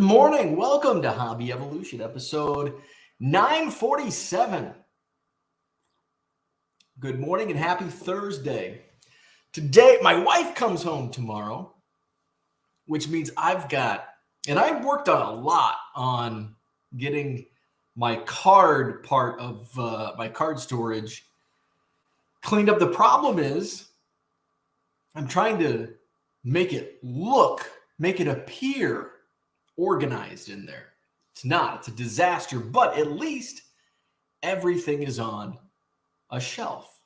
morning. Welcome to Hobby Evolution, episode 947. Good morning and happy Thursday. Today, my wife comes home tomorrow, which means I worked on a lot on getting my card part of my card storage cleaned up. The problem is I'm trying to make it appear organized in there. It's not. It's a disaster, but at least everything is on a shelf.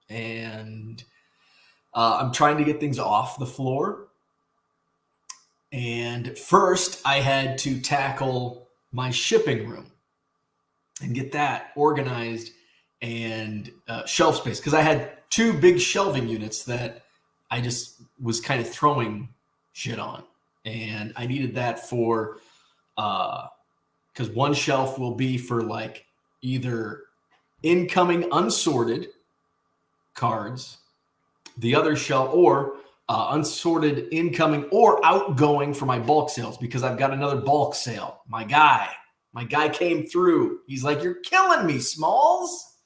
And I'm trying to get things off the floor. And first, I had to tackle my shipping room and get that organized and shelf space, because I had two big shelving units that I just was kind of throwing shit on. And I needed that for, because one shelf will be for like either incoming unsorted cards, the other shelf, or unsorted incoming or outgoing for my bulk sales, because I've got another bulk sale. My guy came through. He's like, "You're killing me, Smalls."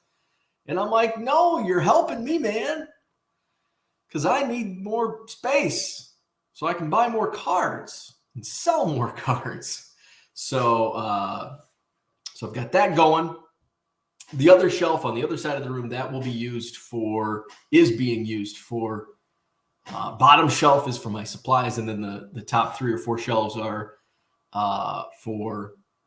And I'm like, "No, you're helping me, man, because I need more space so I can buy more cards and sell more cards." So I've got that going. The other shelf on the other side of the room, that will be is being used for bottom shelf is for my supplies, and then the top 3 or 4 shelves are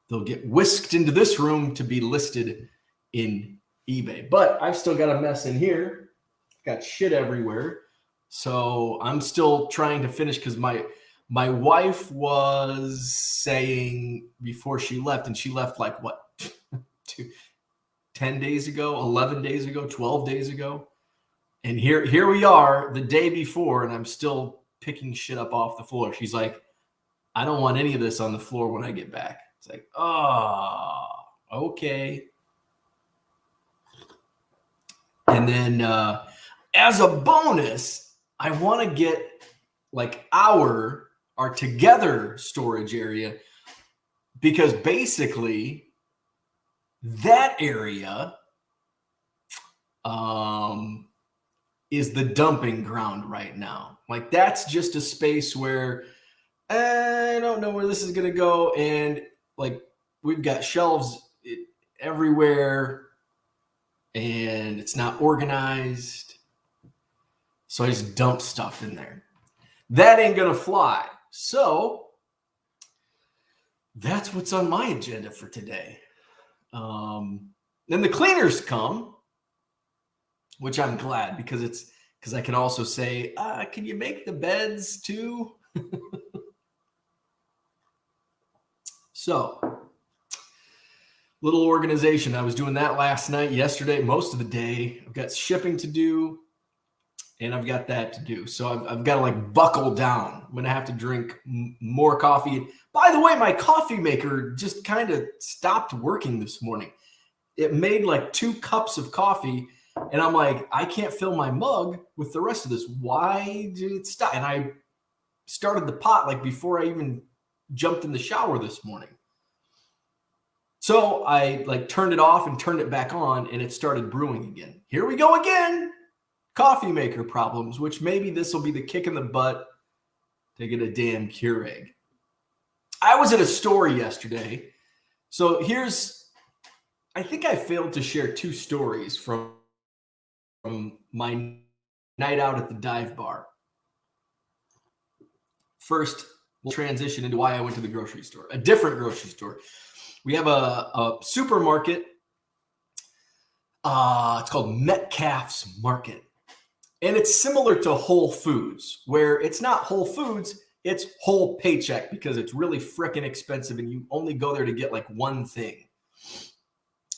they'll get whisked into this room to be listed in eBay. But I've still got a mess in here. Got shit everywhere. So I'm still trying to finish, because my wife was saying before she left, and she left like what, 10 days ago, 11 days ago, 12 days ago. And here we are the day before, and I'm still picking shit up off the floor. She's like, "I don't want any of this on the floor when I get back." It's like, oh, okay. And then as a bonus, I want to get like our together storage area, because basically that area is the dumping ground right now. Like, that's just a space where I don't know where this is going to go. And like, we've got shelves everywhere and it's not organized. So I just dump stuff in there. That ain't going to fly. So that's what's on my agenda for today. Then the cleaners come, which I'm glad, because I can also say, can you make the beds too? So, little organization. I was doing that last night, yesterday, most of the day. I've got shipping to do, and I've got that to do. So I've got to like buckle down. I'm going to have to drink more coffee. By the way, my coffee maker just kind of stopped working this morning. It made like 2 cups of coffee, and I'm like, I can't fill my mug with the rest of this. Why did it stop? And I started the pot like before I even jumped in the shower this morning. So I like turned it off and turned it back on, and it started brewing again. Here we go again. Coffee maker problems, which maybe this will be the kick in the butt to get a damn Keurig. I was at a store yesterday. So I think I failed to share 2 stories from my night out at the dive bar. First, we'll transition into why I went to the grocery store, a different grocery store. We have a supermarket. It's called Metcalf's Market. And it's similar to Whole Foods, where it's not Whole Foods, it's Whole Paycheck, because it's really freaking expensive and you only go there to get like one thing,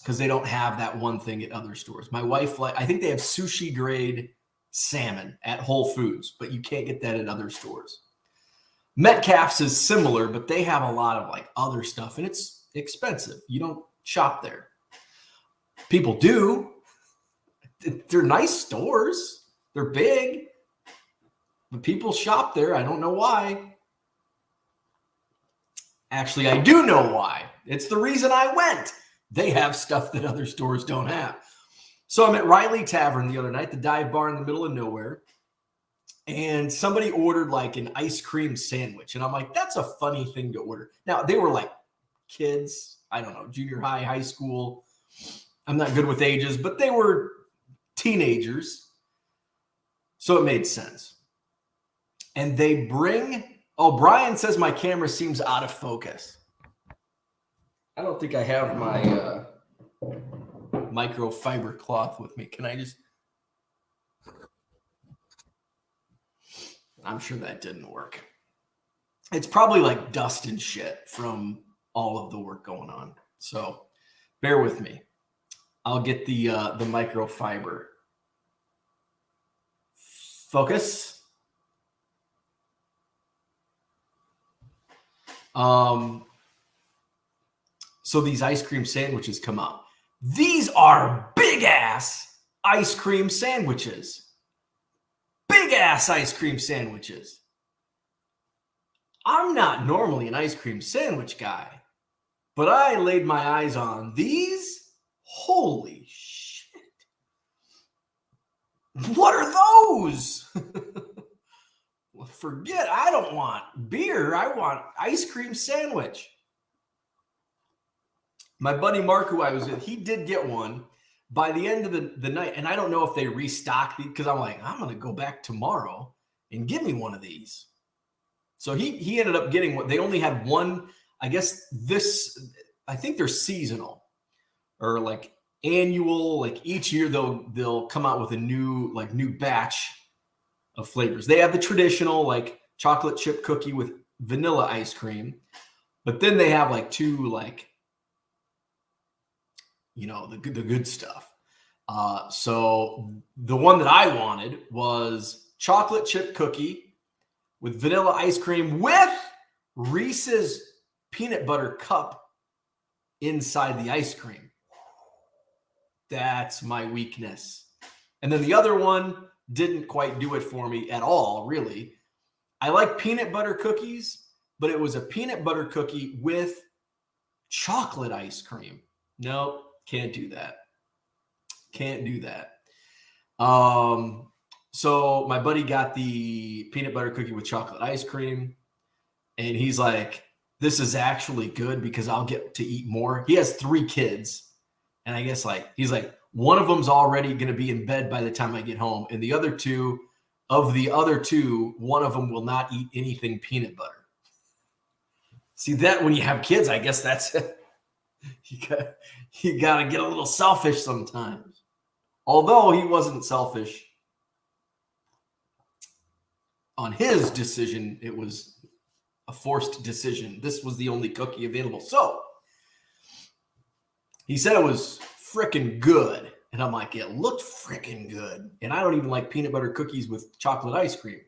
because they don't have that one thing at other stores. My wife, I think they have sushi grade salmon at Whole Foods, but you can't get that at other stores. Metcalf's is similar, but they have a lot of like other stuff, and it's expensive. You don't shop there. People do. They're nice stores. They're big, but people shop there. I don't know why. Actually, I do know why. It's the reason I went. They have stuff that other stores don't have. So I'm at Riley Tavern the other night, the dive bar in the middle of nowhere. And somebody ordered like an ice cream sandwich. And I'm like, that's a funny thing to order. Now, they were like kids, I don't know, junior high, high school. I'm not good with ages, but they were teenagers. So it made sense. And they bring, oh, Brian says my camera seems out of focus. I don't think I have my microfiber cloth with me. Can I just? I'm sure that didn't work. It's probably like dust and shit from all of the work going on. So bear with me. I'll get the microfiber. Focus. So these ice cream sandwiches come out. These are big ass ice cream sandwiches. Big ass ice cream sandwiches. I'm not normally an ice cream sandwich guy, but I laid my eyes on these. Holy shit. What are those? Well, forget, I don't want beer. I want ice cream sandwich. My buddy Mark, who I was with, he did get one by the end of the night. And I don't know if they restocked these because I'm like, I'm going to go back tomorrow and get me one of these. So he ended up getting one. They only had one. I guess I think they're seasonal or like annual. Like each year they'll come out with a new batch of flavors. They have the traditional like chocolate chip cookie with vanilla ice cream, but then they have like two like, you know, the good stuff. So the one that I wanted was chocolate chip cookie with vanilla ice cream with Reese's peanut butter cup inside the ice cream. That's my weakness. And then the other one didn't quite do it for me at all, really. I like peanut butter cookies, but it was a peanut butter cookie with chocolate ice cream. Nope. Can't do that. Can't do that. So my buddy got the peanut butter cookie with chocolate ice cream. And he's like, this is actually good because I'll get to eat more. He has 3 kids. And I guess like, he's like, one of them's already going to be in bed by the time I get home. And the other two, one of them will not eat anything peanut butter. See that when you have kids, I guess that's it. You got to get a little selfish sometimes. Although he wasn't selfish on his decision, it was a forced decision. This was the only cookie available. So he said it was freaking good. And I'm like, it looked freaking good. And I don't even like peanut butter cookies with chocolate ice cream.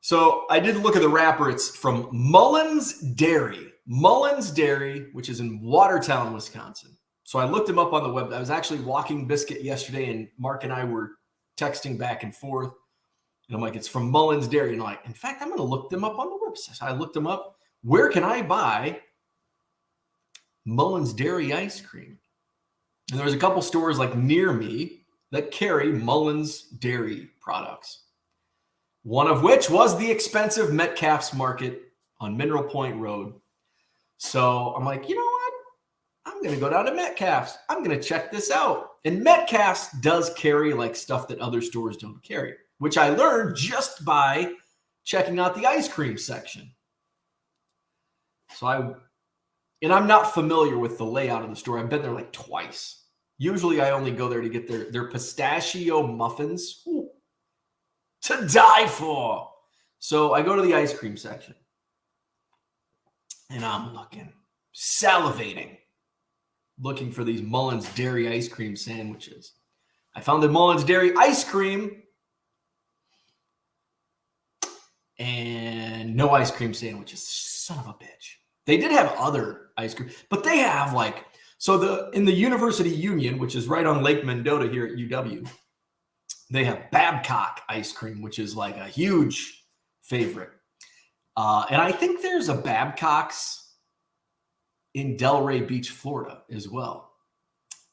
So I did look at the wrapper. It's from Mullins Dairy. Mullins Dairy, which is in Watertown, Wisconsin. So I looked him up on the web. I was actually walking Biscuit yesterday, and Mark and I were texting back and forth. And I'm like, it's from Mullins Dairy. And I'm like, in fact, I'm going to look them up on the website. So I looked them up. Where can I buy Mullins Dairy ice cream? And there's a couple stores like near me that carry Mullins Dairy products. One of which was the expensive Metcalf's Market on Mineral Point Road. So I'm like, you know what? I'm going to go down to Metcalf's. I'm going to check this out. And Metcalf's does carry like stuff that other stores don't carry, which I learned just by checking out the ice cream section. So I'm not familiar with the layout of the store. I've been there like twice. Usually I only go there to get their pistachio muffins. Ooh, to die for. So I go to the ice cream section. And I'm salivating, looking for these Mullins Dairy ice cream sandwiches. I found the Mullins Dairy ice cream and no ice cream sandwiches. Son of a bitch. They did have other ice cream, but they have in the University Union, which is right on Lake Mendota here at UW, they have Babcock ice cream, which is like a huge favorite. And I think there's a Babcock's in Delray Beach, Florida as well.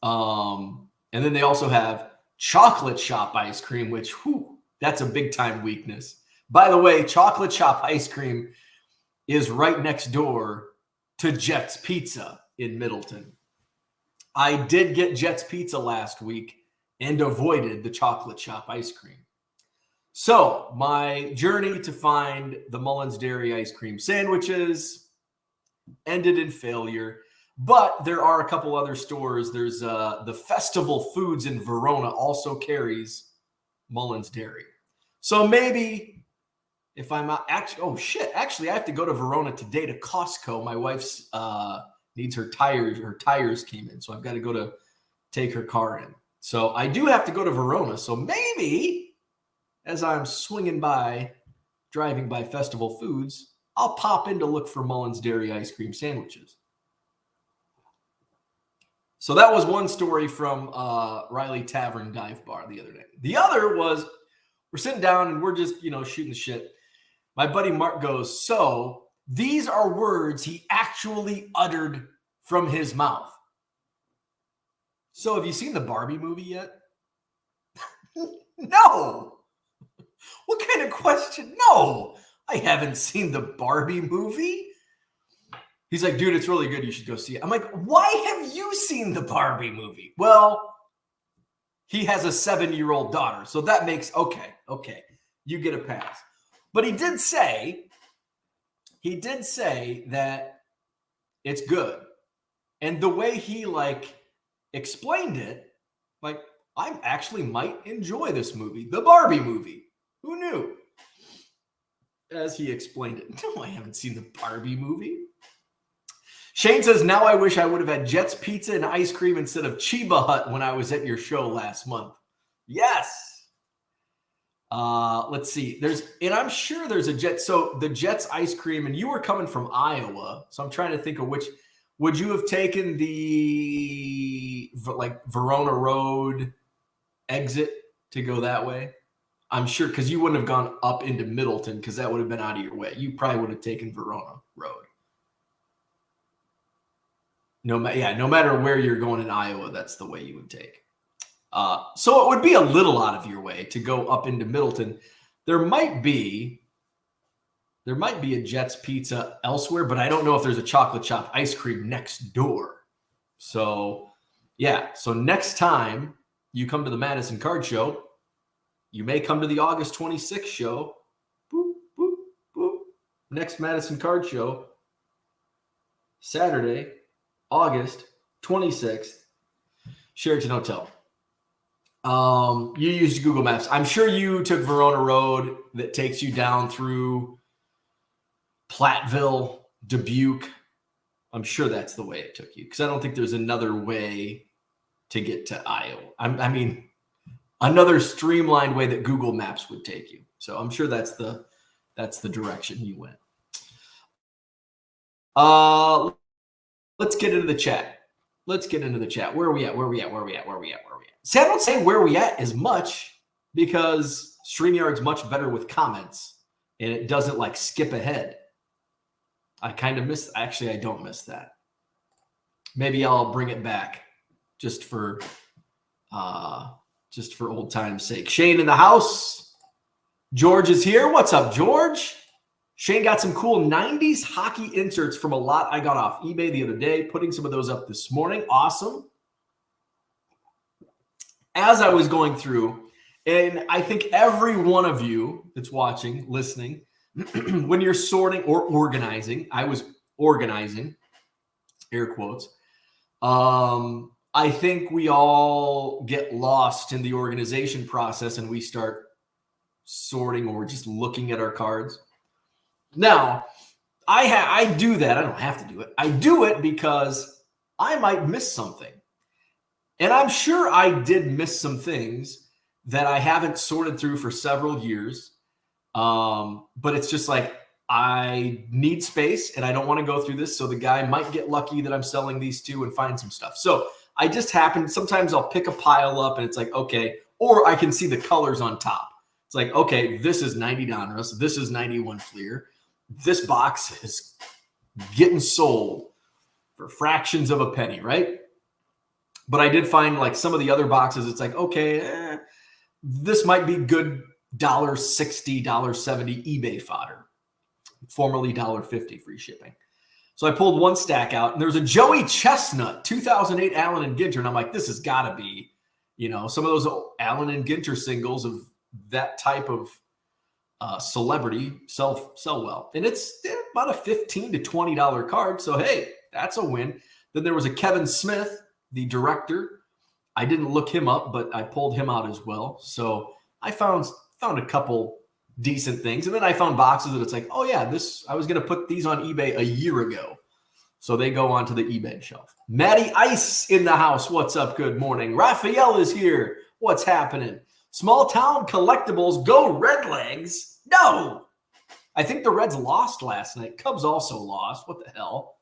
And then they also have chocolate shop ice cream, which, that's a big time weakness. By the way, chocolate shop ice cream is right next door to Jet's Pizza in Middleton. I did get Jet's Pizza last week and avoided the chocolate shop ice cream. So my journey to find the Mullins Dairy ice cream sandwiches ended in failure. But there are a couple other stores. There's the Festival Foods in Verona also carries Mullins Dairy. So maybe if I'm actually I have to go to Verona today to Costco. My wife's needs her tires. Her tires came in, so I've got to go to take her car in. So I do have to go to Verona. So maybe as I'm driving by Festival Foods, I'll pop in to look for Mullins Dairy ice cream sandwiches. So that was one story from Riley Tavern Dive Bar the other day. The other was we're sitting down and we're just, shooting the shit. My buddy Mark goes, so these are words he actually uttered from his mouth. So have you seen the Barbie movie yet? No. What kind of question? No, I haven't seen the Barbie movie. He's like, dude, it's really good. You should go see it. I'm like, why have you seen the Barbie movie? Well, he has a 7-year-old daughter. So that makes, okay, you get a pass. But he did say that it's good. And the way he explained it, I actually might enjoy this movie, the Barbie movie. Who knew? As he explained it. No, I haven't seen the Barbie movie. Shane says, now I wish I would have had Jet's Pizza and ice cream instead of Chiba Hut when I was at your show last month. Yes. Let's see. I'm sure there's a Jet. So the Jet's ice cream, and you were coming from Iowa. So I'm trying to think of which. Would you have taken the Verona Road exit to go that way? I'm sure, because you wouldn't have gone up into Middleton because that would have been out of your way. You probably would have taken Verona Road. No matter where you're going in Iowa, that's the way you would take. So it would be a little out of your way to go up into Middleton. There might be a Jet's Pizza elsewhere, but I don't know if there's a chocolate shop ice cream next door. So yeah. So next time you come to the Madison Card Show, you may come to the August 26th show. Boop, boop, boop. Next Madison Card Show, Saturday, August 26th, Sheraton Hotel. You used Google Maps. I'm sure you took Verona Road that takes you down through Platteville, Dubuque. I'm sure that's the way it took you because I don't think there's another way to get to Iowa. I mean, another streamlined way that Google Maps would take you. So I'm sure that's the direction you went. Let's get into the chat. Where are we at? See, I don't say where we at as much because StreamYard's much better with comments and it doesn't skip ahead. I kind of miss. Actually, I don't miss that. Maybe I'll bring it back just for old time's sake. Shane in the house. George is here. What's up, George? Shane got some cool 90s hockey inserts from a lot I got off eBay the other day. Putting some of those up this morning. Awesome. As I was going through, and I think every one of you that's watching, listening, when you're sorting or organizing, I was organizing, air quotes. I think we all get lost in the organization process and we start sorting or just looking at our cards. Now, I do that. I don't have to do it. I do it because I might miss something. And I'm sure I did miss some things that I haven't sorted through for several years. But it's just I need space and I don't want to go through this. So the guy might get lucky that I'm selling these to and find some stuff. So I just sometimes I'll pick a pile up and it's okay, or I can see the colors on top. It's okay, this is 90 Donruss, this is 91 Fleer. this box is getting sold for fractions of a penny, right? But I did find like some of the other boxes, it's like, okay, this might be good $1.60, $1.70 eBay fodder, formerly $1.50 free shipping. So I pulled one stack out, and there's a Joey Chestnut 2008 Allen and Ginter, and I'm like, this has got to be, some of those Allen and Ginter singles of that type of celebrity sell well, and it's about a $15 to $20 card. So hey, that's a win. Then there was a Kevin Smith, the director. I didn't look him up, but I pulled him out as well. So I found a couple decent things, and then I found boxes that it's like, oh yeah, I was going to put these on eBay a year ago, so they go onto the eBay shelf. Matty Ice in the house. What's up? Good morning. Raphael is here. What's happening? Small Town Collectibles, go Redlegs. No, I think the Reds lost last night. Cubs also lost. What the hell?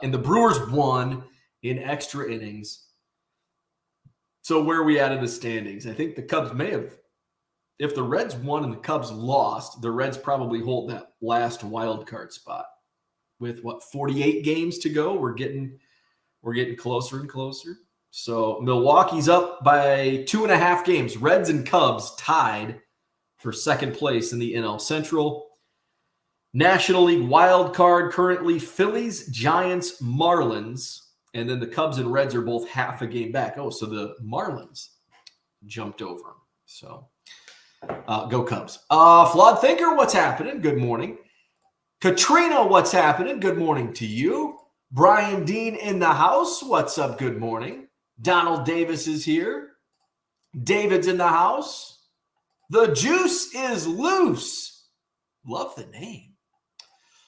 And the Brewers won in extra innings. So where are we at in the standings? I think the Cubs may have, if the Reds won and the Cubs lost, the Reds probably hold that last wild card spot. With 48 games to go, we're getting closer and closer. So Milwaukee's up by 2.5 games. Reds and Cubs tied for second place in the NL Central. National League wild card currently Phillies, Giants, Marlins, and then the Cubs and Reds are both half a game back. Oh, so the Marlins jumped over them. So go Cubs. Flawed Thinker, what's happening? Good morning. Katrina, what's happening? Good morning to you. Brian Dean in the house. What's up? Good morning. Donald Davis is here. David's in the house. The juice is loose. Love the name.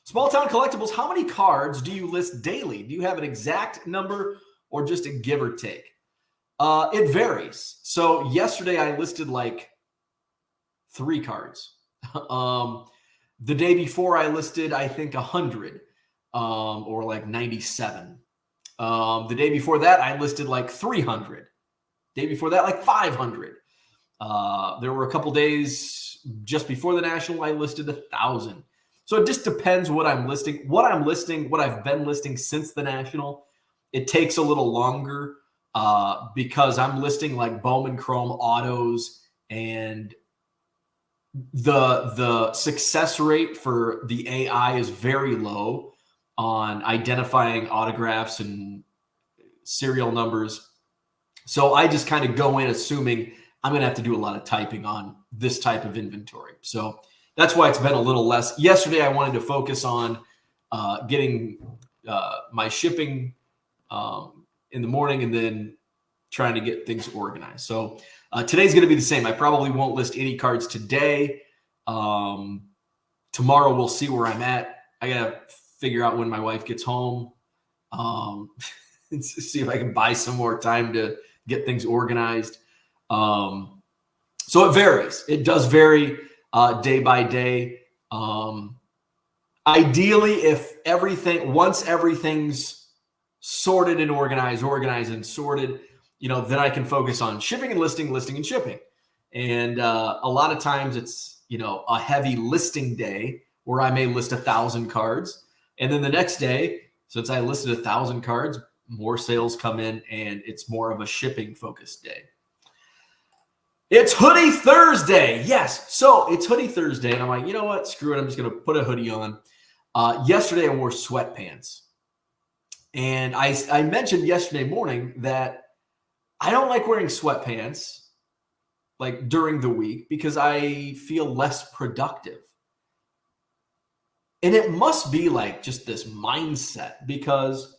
Small Town Collectibles, how many cards do you list daily? Do you have an exact number or just a give or take? It varies. So yesterday I listed like 3 cards. The day before I listed, I think 100 or like 97. The day before that, I listed like 300. Day before that, like 500. There were a couple days just before the National, I listed 1,000. So it just depends what I'm listing. What I've been listing since the National, it takes a little longer because I'm listing like Bowman Chrome autos, and the success rate for the AI is very low on identifying autographs and serial numbers. So I just kind of go in assuming I'm going to have to do a lot of typing on this type of inventory. So that's why it's been a little less. Yesterday, I wanted to focus on getting my shipping in the morning and then trying to get things organized. So today's going to be the same. I probably won't list any cards today. Tomorrow, we'll see where I'm at. I got to figure out when my wife gets home. See if I can buy some more time to get things organized. So it varies. It does vary day by day. Ideally, if once everything's sorted and organized and sorted, then I can focus on shipping and listing and shipping. And a lot of times it's, a heavy listing day where I may list 1,000 cards. And then the next day, since I listed 1,000 cards, more sales come in and it's more of a shipping focused day. It's Hoodie Thursday. Yes. So it's Hoodie Thursday. And I'm like, you know what? Screw it. I'm just going to put a hoodie on. Yesterday I wore sweatpants. And I mentioned yesterday morning that I don't like wearing sweatpants like during the week because I feel less productive. And it must be like just this mindset because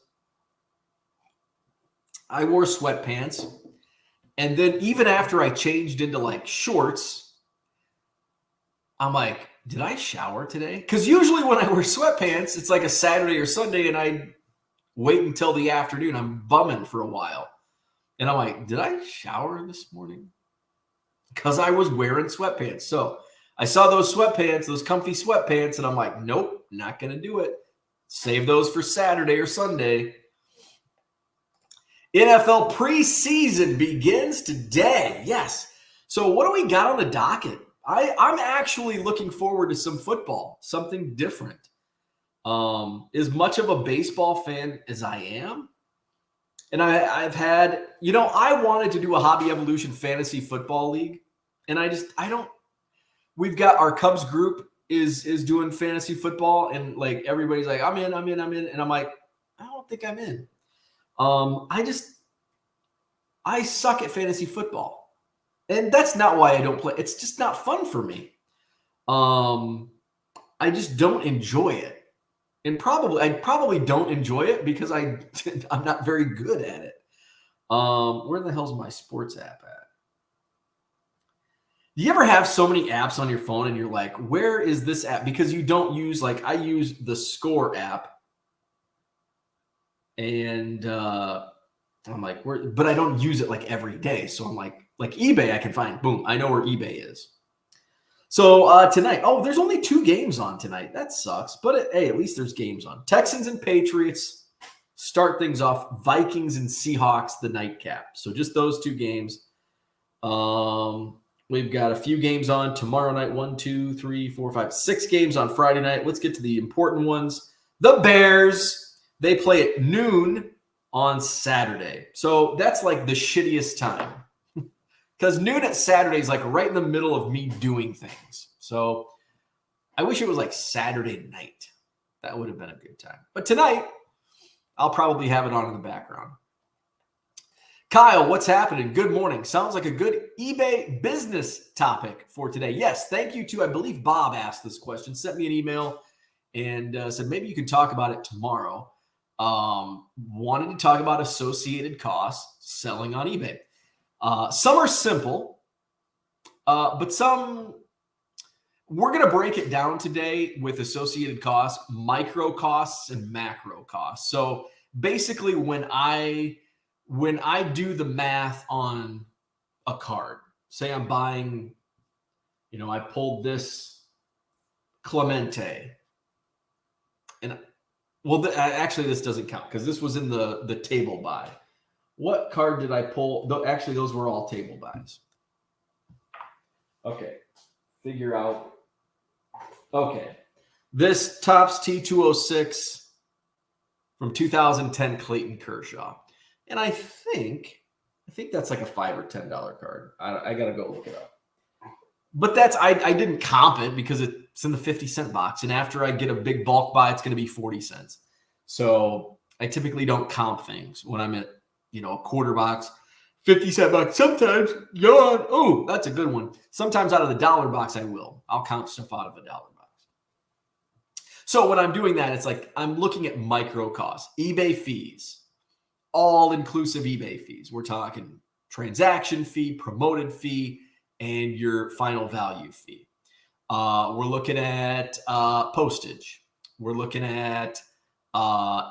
I wore sweatpants. And then even after I changed into like shorts, I'm like, did I shower today? Because usually when I wear sweatpants, it's like a Saturday or Sunday and I wait until the afternoon. I'm bumming for a while. And I'm like, did I shower this morning? Because I was wearing sweatpants. So I saw those sweatpants, those comfy sweatpants, and I'm like, nope, not going to do it. Save those for Saturday or Sunday. NFL preseason begins today. Yes. So what do we got on the docket? I'm actually looking forward to some football, something different. As much of a baseball fan as I am, and I've had, I wanted to do a Hobby Evolution fantasy football league, and I don't. We've got our Cubs group is doing fantasy football, and like everybody's like, I'm in, and I'm like, I don't think I'm in. I suck at fantasy football, and that's not why I don't play. It's just not fun for me. I just don't enjoy it, and I probably don't enjoy it because I'm not very good at it. Where the hell's my sports app at? Do you ever have so many apps on your phone and you're like, where is this app? Because you don't use, like, I use the Score app, and I'm like, but I don't use it like every day. So I'm like eBay, I can find, boom, I know where eBay is. So tonight, there's only 2 games on tonight. That sucks. But hey, at least there's games on. Texans and Patriots start things off. Vikings and Seahawks, the nightcap. So just those 2 games. We've got a few games on tomorrow night. 1, 2, 3, 4, 5, 6 games on Friday night. Let's get to the important ones. The Bears, they play at noon on Saturday. So that's like the shittiest time. Because noon at Saturday is like right in the middle of me doing things. So I wish it was like Saturday night. That would have been a good time. But tonight, I'll probably have it on in the background. Kyle, what's happening? Good morning. Sounds like a good eBay business topic for today. Yes, thank you to, I believe Bob asked this question, sent me an email and said maybe you can talk about it tomorrow. Wanted to talk about associated costs selling on eBay. Some are simple, but some, we're going to break it down today with associated costs, micro costs, and macro costs. So basically when I do the math on a card, say I'm buying, I pulled this Clemente, and actually this doesn't count because this was in the table buy. What card did I pull? Actually, those were all table buys. Okay, figure out. Okay, this Topps T206 from 2010 Clayton Kershaw. And I think that's like a $5 or $10 card. I got to go look it up. But I didn't comp it because it's in the 50-cent box. And after I get a big bulk buy, it's going to be 40 cents. So I typically don't comp things when I'm at, a quarter box, 50-cent box. Sometimes, oh, that's a good one. Sometimes out of the dollar box, I will. I'll comp stuff out of a dollar box. So when I'm doing that, it's like I'm looking at micro costs, eBay fees, all-inclusive eBay fees. We're talking transaction fee, promoted fee, and your final value fee. We're looking at postage. We're looking at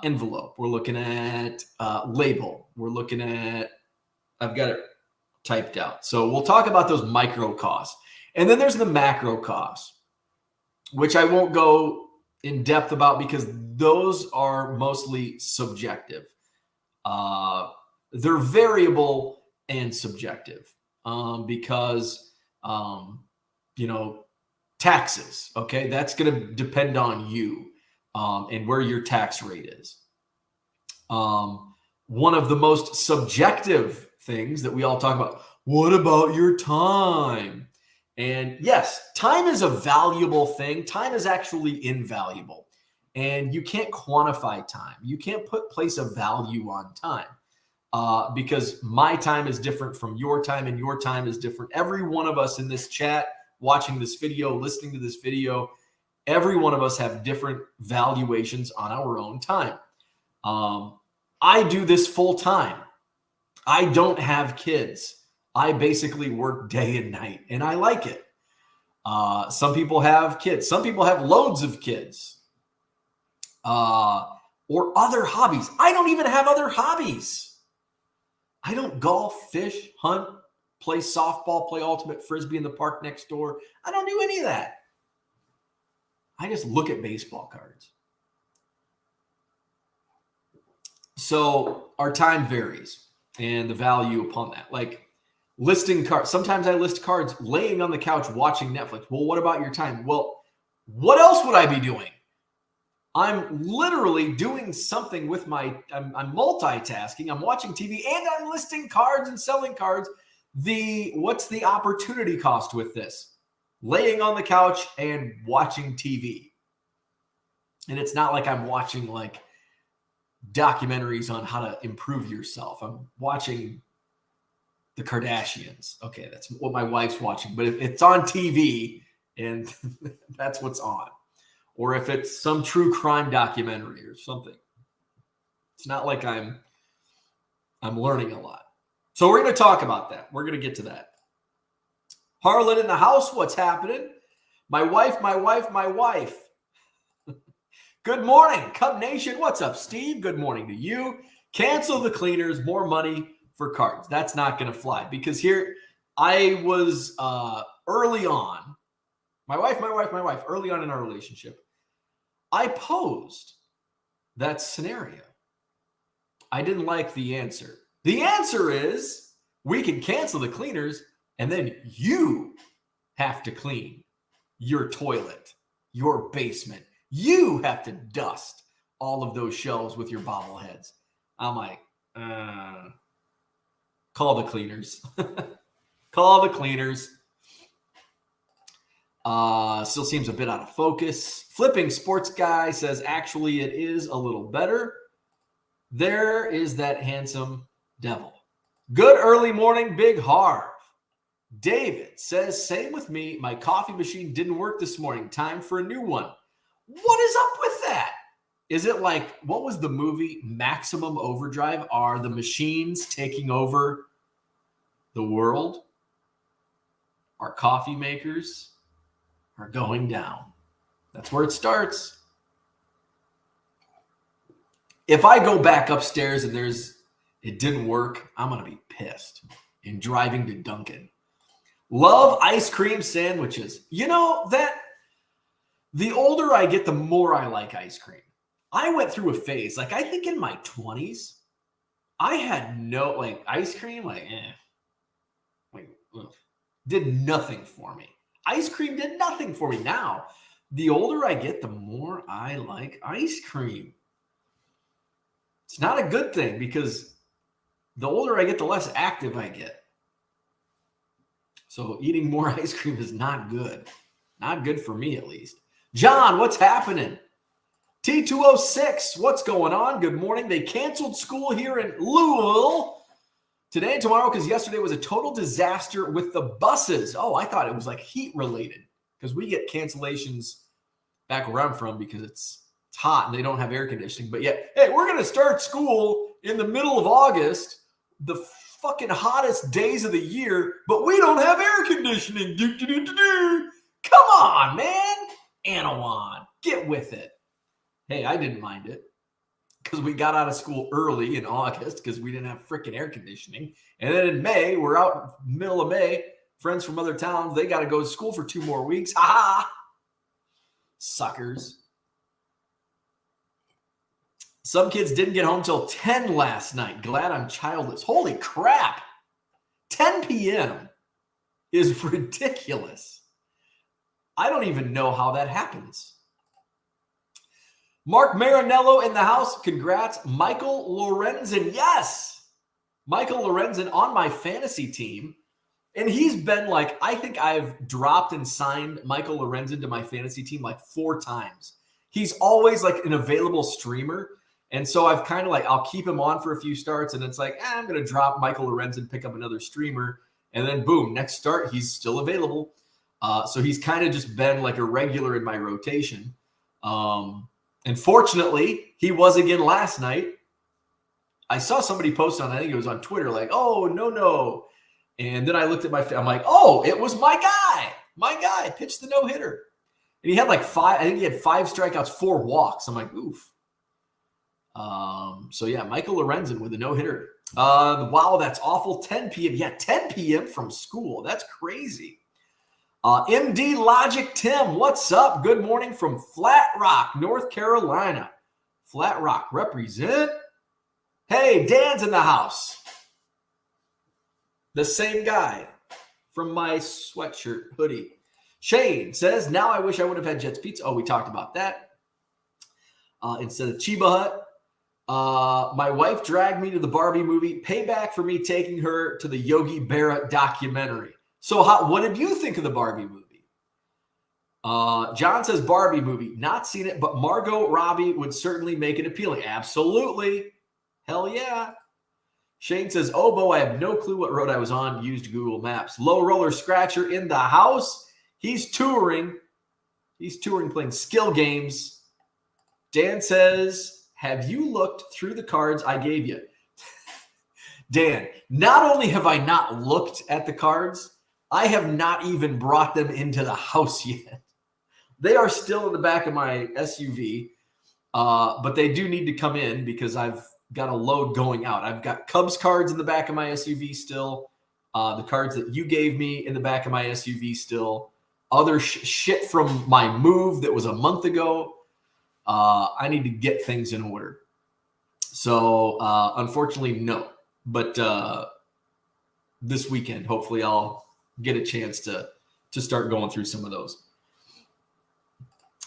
envelope. We're looking at label. We're looking at, I've got it typed out. So we'll talk about those micro costs. And then there's the macro costs, which I won't go in depth about because those are mostly subjective. They're variable and subjective because, taxes, okay? That's going to depend on you and where your tax rate is. One of the most subjective things that we all talk about, what about your time? And yes, time is a valuable thing. Time is actually invaluable. And you can't quantify time. You can't place a value on time because my time is different from your time and your time is different. Every one of us in this chat, watching this video, listening to this video, every one of us have different valuations on our own time. I do this full time. I don't have kids. I basically work day and night, and I like it. Some people have kids. Some people have loads of kids or other hobbies. I don't even have other hobbies. I don't golf, fish, hunt, play softball, play ultimate frisbee in the park next door. I don't do any of that. I just look at baseball cards. So our time varies and the value upon that. Like Listing cards. Sometimes I list cards laying on the couch watching Netflix. Well, what about your time? Well, what else would I be doing? I'm literally doing something with I'm multitasking. I'm watching TV and I'm listing cards and selling cards. What's the opportunity cost with this? Laying on the couch and watching TV. And it's not like I'm watching like documentaries on how to improve yourself. I'm watching the Kardashians. Okay, that's what my wife's watching, but it's on TV and that's what's on. Or if it's some true crime documentary or something. It's not like I'm learning a lot. So we're going to talk about that. We're going to get to that. Harlan in the house, what's happening? My wife. Good morning, Cub Nation. What's up, Steve? Good morning to you. Cancel the cleaners, more money for cards. That's not going to fly because here I was early on. My wife, early on in our relationship. I posed that scenario. I didn't like the answer. The answer is we can cancel the cleaners and then you have to clean your toilet, your basement. You have to dust all of those shelves with your bobbleheads. I'm like, call the cleaners. Call the cleaners. Still seems a bit out of focus. Flipping Sports Guy says, actually, it is a little better. There is that handsome devil. Good early morning, Big Harv. David says, same with me. My coffee machine didn't work this morning. Time for a new one. What is up with that? Is it like, what was the movie Maximum Overdrive? Are the machines taking over the world? Our coffee makers are going down. That's where it starts. If I go back upstairs and it didn't work, I'm going to be pissed and driving to Dunkin'. Love ice cream sandwiches. You know that the older I get, the more I like ice cream. I went through a phase, like I think in my 20s, I had no like ice cream, did nothing for me. Ice cream did nothing for me. Now, the older I get, the more I like ice cream. It's not a good thing because the older I get, the less active I get. So eating more ice cream is not good. Not good for me, at least. John, what's happening? T206, what's going on? Good morning. They canceled school here in Louisville today and tomorrow because yesterday was a total disaster with the buses. Oh, I thought it was like heat related because we get cancellations back where I'm from because it's hot and they don't have air conditioning. But yet, hey, we're going to start school in the middle of August, the fucking hottest days of the year, but we don't have air conditioning. Come on, man. Anawan, get with it. Hey, I didn't mind it because we got out of school early in August because we didn't have freaking air conditioning. And then in May, we're out middle of May. Friends from other towns, they got to go to school for 2 more weeks. Ha! Suckers. Some kids didn't get home till 10 last night. Glad I'm childless. Holy crap. 10 p.m. is ridiculous. I don't even know how that happens. Mark Marinello in the house. Congrats. Michael Lorenzen. Yes. Michael Lorenzen on my fantasy team. And he's been like, I think I've dropped and signed Michael Lorenzen to my fantasy team like 4 times. He's always like an available streamer. And so I've kind of like, I'll keep him on for a few starts. And it's like, I'm going to drop Michael Lorenzen, pick up another streamer. And then boom, next start, he's still available. So he's kind of just been like a regular in my rotation. And fortunately, he was again last night. I saw somebody post on, I think it was on Twitter, like, oh, no. And then I looked at I'm like, oh, it was my guy. My guy pitched the no-hitter. And he had like 5, I think he had 5 strikeouts, 4 walks. I'm like, oof. So yeah, Michael Lorenzen with a no-hitter. Wow, that's awful. 10 p.m. Yeah, 10 p.m. from school. That's crazy. MD Logic Tim, what's up? Good morning from Flat Rock, North Carolina. Flat Rock, represent. Hey, Dan's in the house. The same guy from my sweatshirt hoodie. Shane says, now I wish I would have had Jets Pizza. Oh, we talked about that. Instead of Chiba Hut. My wife dragged me to the Barbie movie. Payback for me taking her to the Yogi Berra documentary. So what did you think of the Barbie movie? John says Barbie movie. Not seen it, but Margot Robbie would certainly make it appealing. Absolutely. Hell yeah. Shane says, Obo, I have no clue what road I was on. Used Google Maps. Low Roller Scratcher in the house. He's touring. He's touring playing skill games. Dan says, have you looked through the cards I gave you? Dan, not only have I not looked at the cards, I have not even brought them into the house yet. They are still in the back of my SUV, but they do need to come in because I've got a load going out. I've got Cubs cards in the back of my SUV still. The cards that you gave me in the back of my SUV still. Other shit from my move that was a month ago. I need to get things in order. So, unfortunately, no. But this weekend, hopefully I'll get a chance to start going through some of those.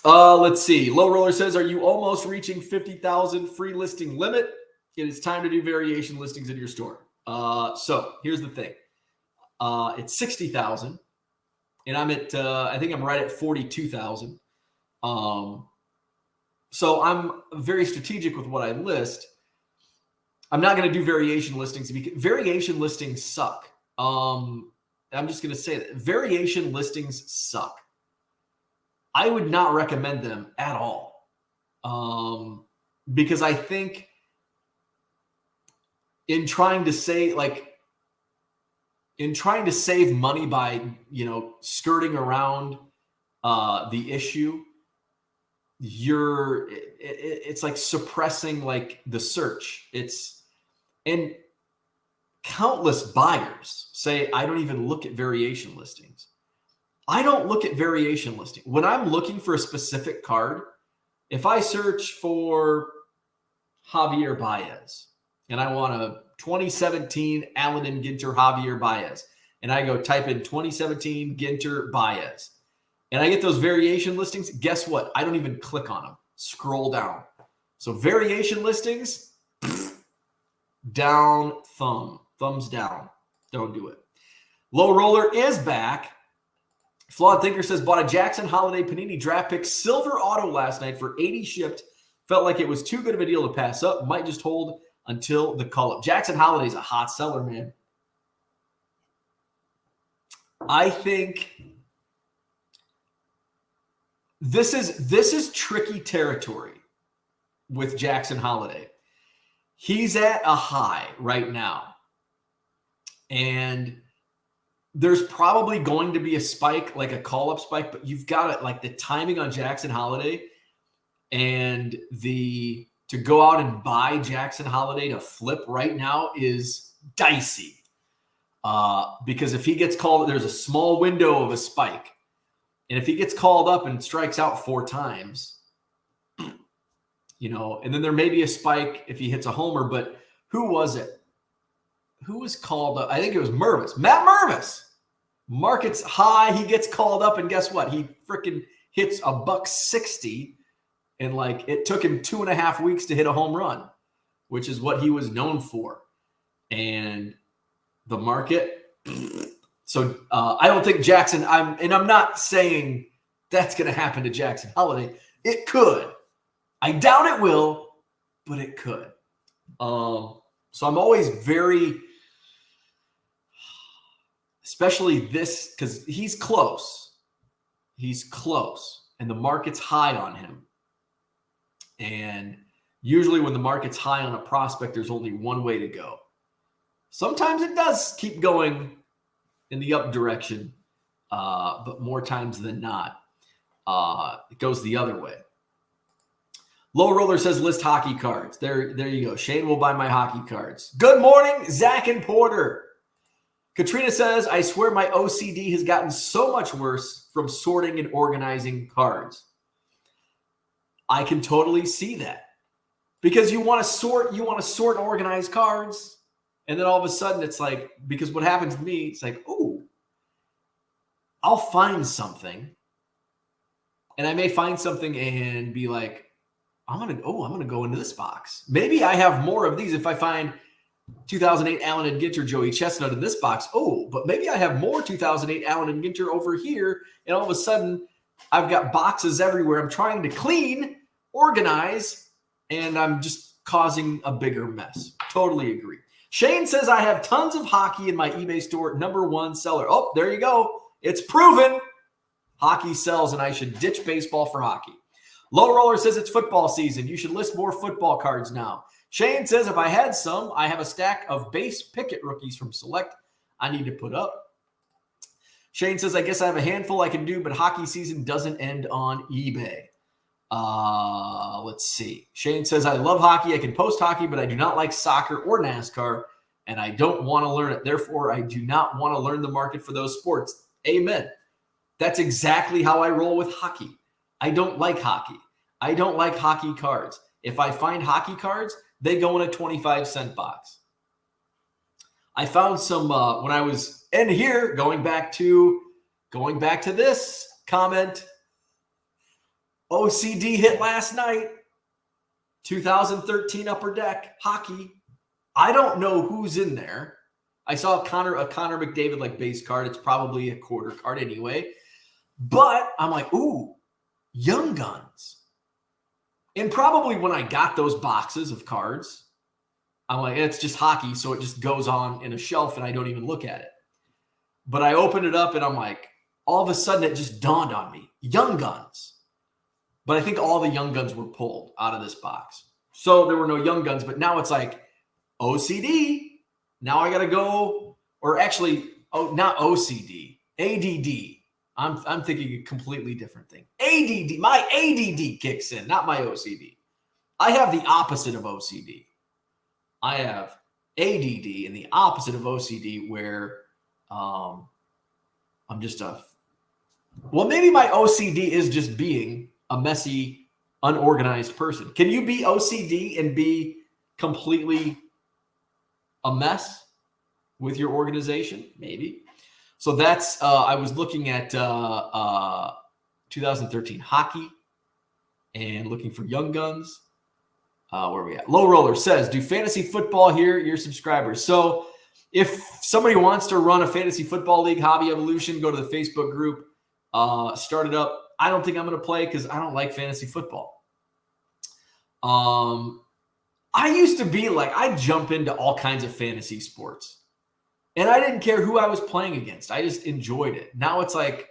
Let's see. Low Roller says, are you almost reaching 50,000 free listing limit? It is time to do variation listings in your store. So here's the thing. It's 60,000 and I'm at, I think I'm right at 42,000. So I'm very strategic with what I list. I'm not going to do variation listings because variation listings suck. I'm just going to say that variation listings suck. I would not recommend them at all. Because I think in trying to save money by, skirting around the issue, it's like suppressing like the search. And countless buyers say, I don't even look at variation listings. I don't look at variation listing. When I'm looking for a specific card, if I search for Javier Baez and I want a 2017 Allen and Ginter Javier Baez, and I go type in 2017 Ginter Baez, and I get those variation listings, guess what? I don't even click on them. Scroll down. So variation listings, down, thumbs down. Don't do it. Low Roller is back. Flawed Thinker says, bought a Jackson Holiday Panini draft pick silver auto last night for 80 shipped. Felt like it was too good of a deal to pass up. Might just hold until the call up. Jackson Holiday's a hot seller, man. I think this is tricky territory with Jackson Holiday. He's at a high right now. And there's probably going to be a spike, like a call-up spike, but you've got it, like the timing on Jackson Holiday and to go out and buy Jackson Holiday to flip right now is dicey. Because if he gets called, there's a small window of a spike. And if he gets called up and strikes out 4 times, and then there may be a spike if he hits a homer, but who was it? Who was called up? I think it was Mervis. Matt Mervis. Market's high. He gets called up, and guess what? He freaking hits a $160, and it took him 2.5 weeks to hit a home run, which is what he was known for. And the market. So I don't think Jackson. I'm not saying that's going to happen to Jackson Holiday. It could. I doubt it will, but it could. So I'm always very. Especially this, because he's close. He's close. And the market's high on him. And usually when the market's high on a prospect, there's only one way to go. Sometimes it does keep going in the up direction. But more times than not, it goes the other way. Low Roller says list hockey cards. There you go. Shane will buy my hockey cards. Good morning, Zach and Porter. Katrina says, I swear my OCD has gotten so much worse from sorting and organizing cards. I can totally see that. Because you want to sort and organize cards, And then all of a sudden it's like, because what happens to me, it's like, oh, I'll find something. And I may find something and be like, I'm going to go into this box. Maybe I have more of these if I find 2008 Allen and Ginter Joey Chestnut in this box. Oh, but maybe I have more 2008 Allen and Ginter over here. And all of a sudden, I've got boxes everywhere. I'm trying to clean, organize, and I'm just causing a bigger mess. Totally agree. Shane says, I have tons of hockey in my eBay store. #1 seller. Oh, there you go. It's proven. Hockey sells, and I should ditch baseball for hockey. Low Roller says it's football season. You should list more football cards now. Shane says, if I had some, I have a stack of base Pickett rookies from Select I need to put up. Shane says, I guess I have a handful I can do, but hockey season doesn't end on eBay. Let's see. Shane says, I love hockey. I can post hockey, but I do not like soccer or NASCAR, and I don't want to learn it. Therefore, I do not want to learn the market for those sports. Amen. That's exactly how I roll with hockey. I don't like hockey. I don't like hockey cards. If I find hockey cards, they go in a 25-cent box. I found some when I was in here, going back to this comment. OCD hit last night. 2013 Upper Deck hockey. I don't know who's in there. I saw a Connor McDavid like base card. It's probably a quarter card anyway. But I'm like, ooh, Young Guns. And probably when I got those boxes of cards, I'm like, it's just hockey, so it just goes on in a shelf and I don't even look at it. But I opened it up and I'm like, all of a sudden it just dawned on me, Young Guns. But I think all the Young Guns were pulled out of this box. So there were no Young Guns, but now it's like OCD. Now I got to go, or actually, not OCD, ADD. I'm thinking a completely different thing. ADD, my ADD kicks in, not my OCD. I have the opposite of OCD. I have ADD and the opposite of OCD where I'm just maybe my OCD is just being a messy, unorganized person. Can you be OCD and be completely a mess with your organization? Maybe. So that's, I was looking at 2013 hockey and looking for Young Guns. Where are we at? Low Roller says, do fantasy football here, your subscribers. So if somebody wants to run a fantasy football league, Hobby Evolution, go to the Facebook group, start it up. I don't think I'm going to play because I don't like fantasy football. I used to be like, I'd jump into all kinds of fantasy sports. And I didn't care who I was playing against. I just enjoyed it. Now it's like,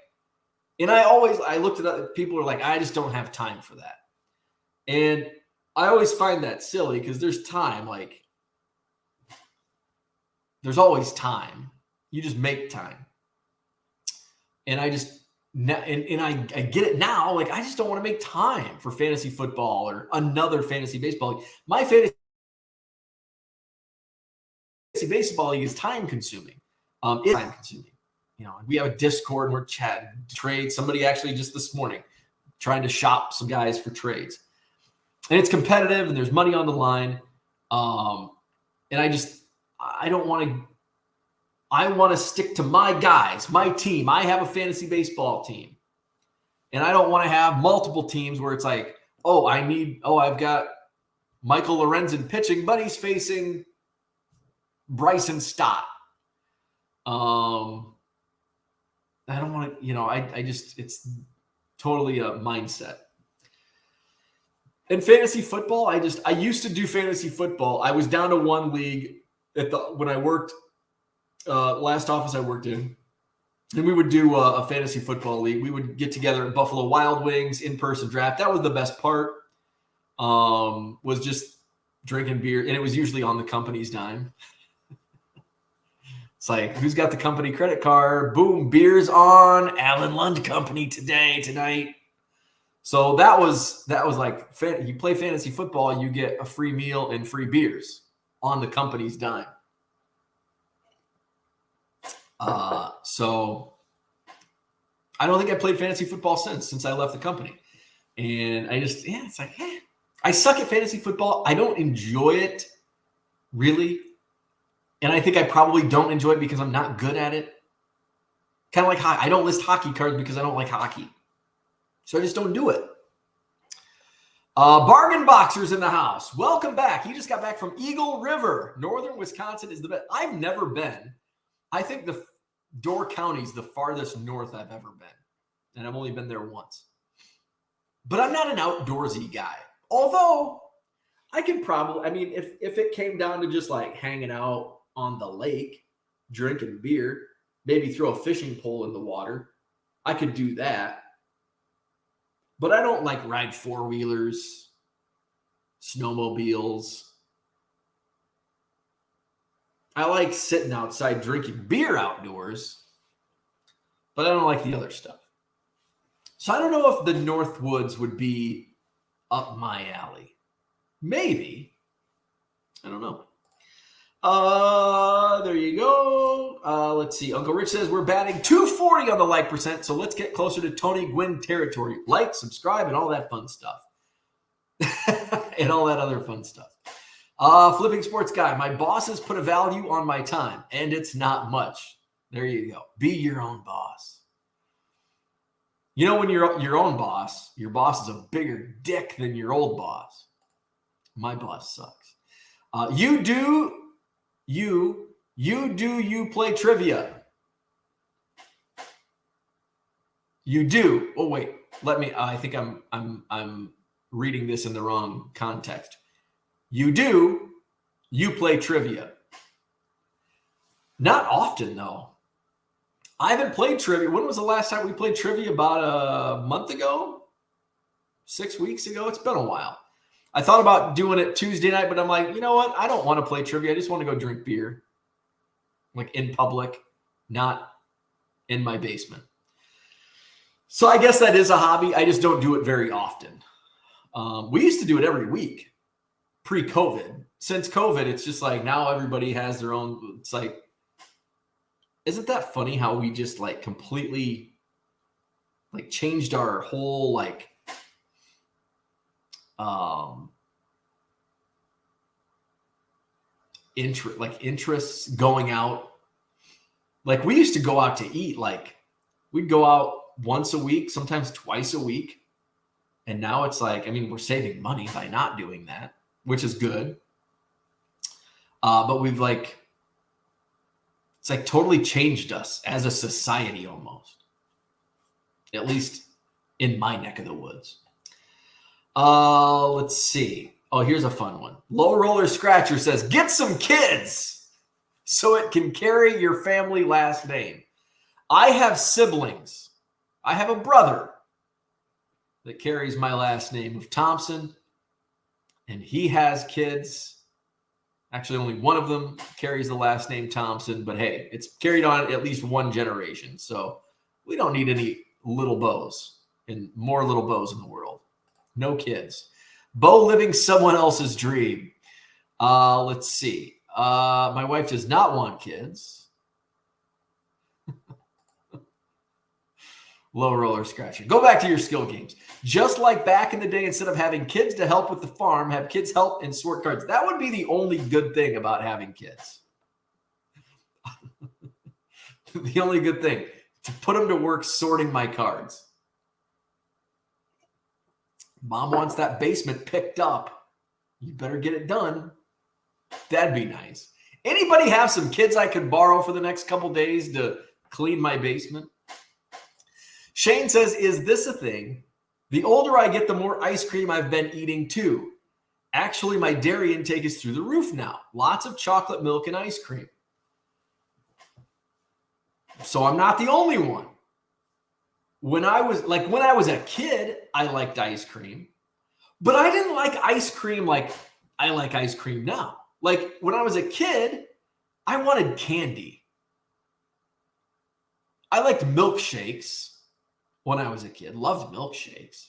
and I looked at other people who are like, I just don't have time for that. And I always find that silly because there's time. Like, there's always time. You just make time. And I just, and I get it now. Like, I just don't want to make time for fantasy football or another fantasy baseball league. My fantasy baseball league is time consuming. It's time consuming. You know, we have a Discord and we're chatting trades. Somebody actually just this morning trying to shop some guys for trades. And it's competitive and there's money on the line. And I don't want to, I want to stick to my guys, my team. I have a fantasy baseball team. And I don't want to have multiple teams where it's like, I've got Michael Lorenzen pitching, but he's facing Bryson Stott. I don't want to, it's totally a mindset. In fantasy football, I used to do fantasy football. I was down to one league when I worked, last office I worked in, and we would do a fantasy football league. We would get together at Buffalo Wild Wings, in-person draft. That was the best part, was just drinking beer, and it was usually on the company's dime. It's like, who's got the company credit card? Boom, beers on Allen Lund Company tonight. So that was like, you play fantasy football, you get a free meal and free beers on the company's dime. So I don't think I played fantasy football since I left the company. And it's like, I suck at fantasy football. I don't enjoy it really. And I think I probably don't enjoy it because I'm not good at it. Kind of like I don't list hockey cards because I don't like hockey. So I just don't do it. Bargain Boxers in the house. Welcome back. He just got back from Eagle River. Northern Wisconsin is the best. I've never been. I think the Door County is the farthest north I've ever been. And I've only been there once. But I'm not an outdoorsy guy. Although I can probably, I mean, if it came down to just like hanging out on the lake, drinking beer, maybe throw a fishing pole in the water, I could do that. But I don't like ride four-wheelers, snowmobiles. I like sitting outside drinking beer outdoors, but I don't like the other stuff. So I don't know if the North Woods would be up my alley. Maybe. I don't know. There you go. Let's see. Uncle Rich says we're batting 240 on the like percent, so let's get closer to Tony Gwynn territory. Like, subscribe, and all that fun stuff. And all that other fun stuff. Flipping Sports Guy. My bosses put a value on my time, and it's not much. There you go. Be your own boss. You know, when you're your own boss, your boss is a bigger dick than your old boss. My boss sucks. You play trivia. You do. Oh wait, I think I'm reading this in the wrong context. You play trivia. Not often though. I haven't played trivia. When was the last time we played trivia? About a month ago? 6 weeks ago? It's been a while. I thought about doing it Tuesday night, but I'm like, you know what? I don't want to play trivia. I just want to go drink beer. Like in public, not in my basement. So I guess that is a hobby. I just don't do it very often. We used to do it every week pre-COVID. Since COVID, it's just like now everybody has their own. It's like, isn't that funny how we just like completely like changed our whole like interests going out. Like we used to go out to eat, like we'd go out once a week, sometimes twice a week. And now it's like, I mean, we're saving money by not doing that, which is good. But we've like, it's like totally changed us as a society almost, at least in my neck of the woods. Let's see. Oh, here's a fun one. Low Roller Scratcher says, get some kids so it can carry your family last name. I have siblings. I have a brother that carries my last name of Thompson, and he has kids. Actually, only one of them carries the last name Thompson, but hey, it's carried on at least one generation. So we don't need any little bows and more little bows in the world. No kids. Bo living someone else's dream. Let's see. My wife does not want kids. Low Roller Scratcher. Go back to your skill games. Just like back in the day, instead of having kids to help with the farm, have kids help and sort cards. That would be the only good thing about having kids. The only good thing, to put them to work sorting my cards. Mom wants that basement picked up. You better get it done. That'd be nice. Anybody have some kids I could borrow for the next couple days to clean my basement? Shane says, is this a thing? The older I get, the more ice cream I've been eating too. Actually, my dairy intake is through the roof now. Lots of chocolate milk and ice cream. So I'm not the only one. When I was a kid, I liked ice cream, but I didn't like ice cream like I like ice cream now. Like when I was a kid, I wanted candy. I liked milkshakes when I was a kid, loved milkshakes,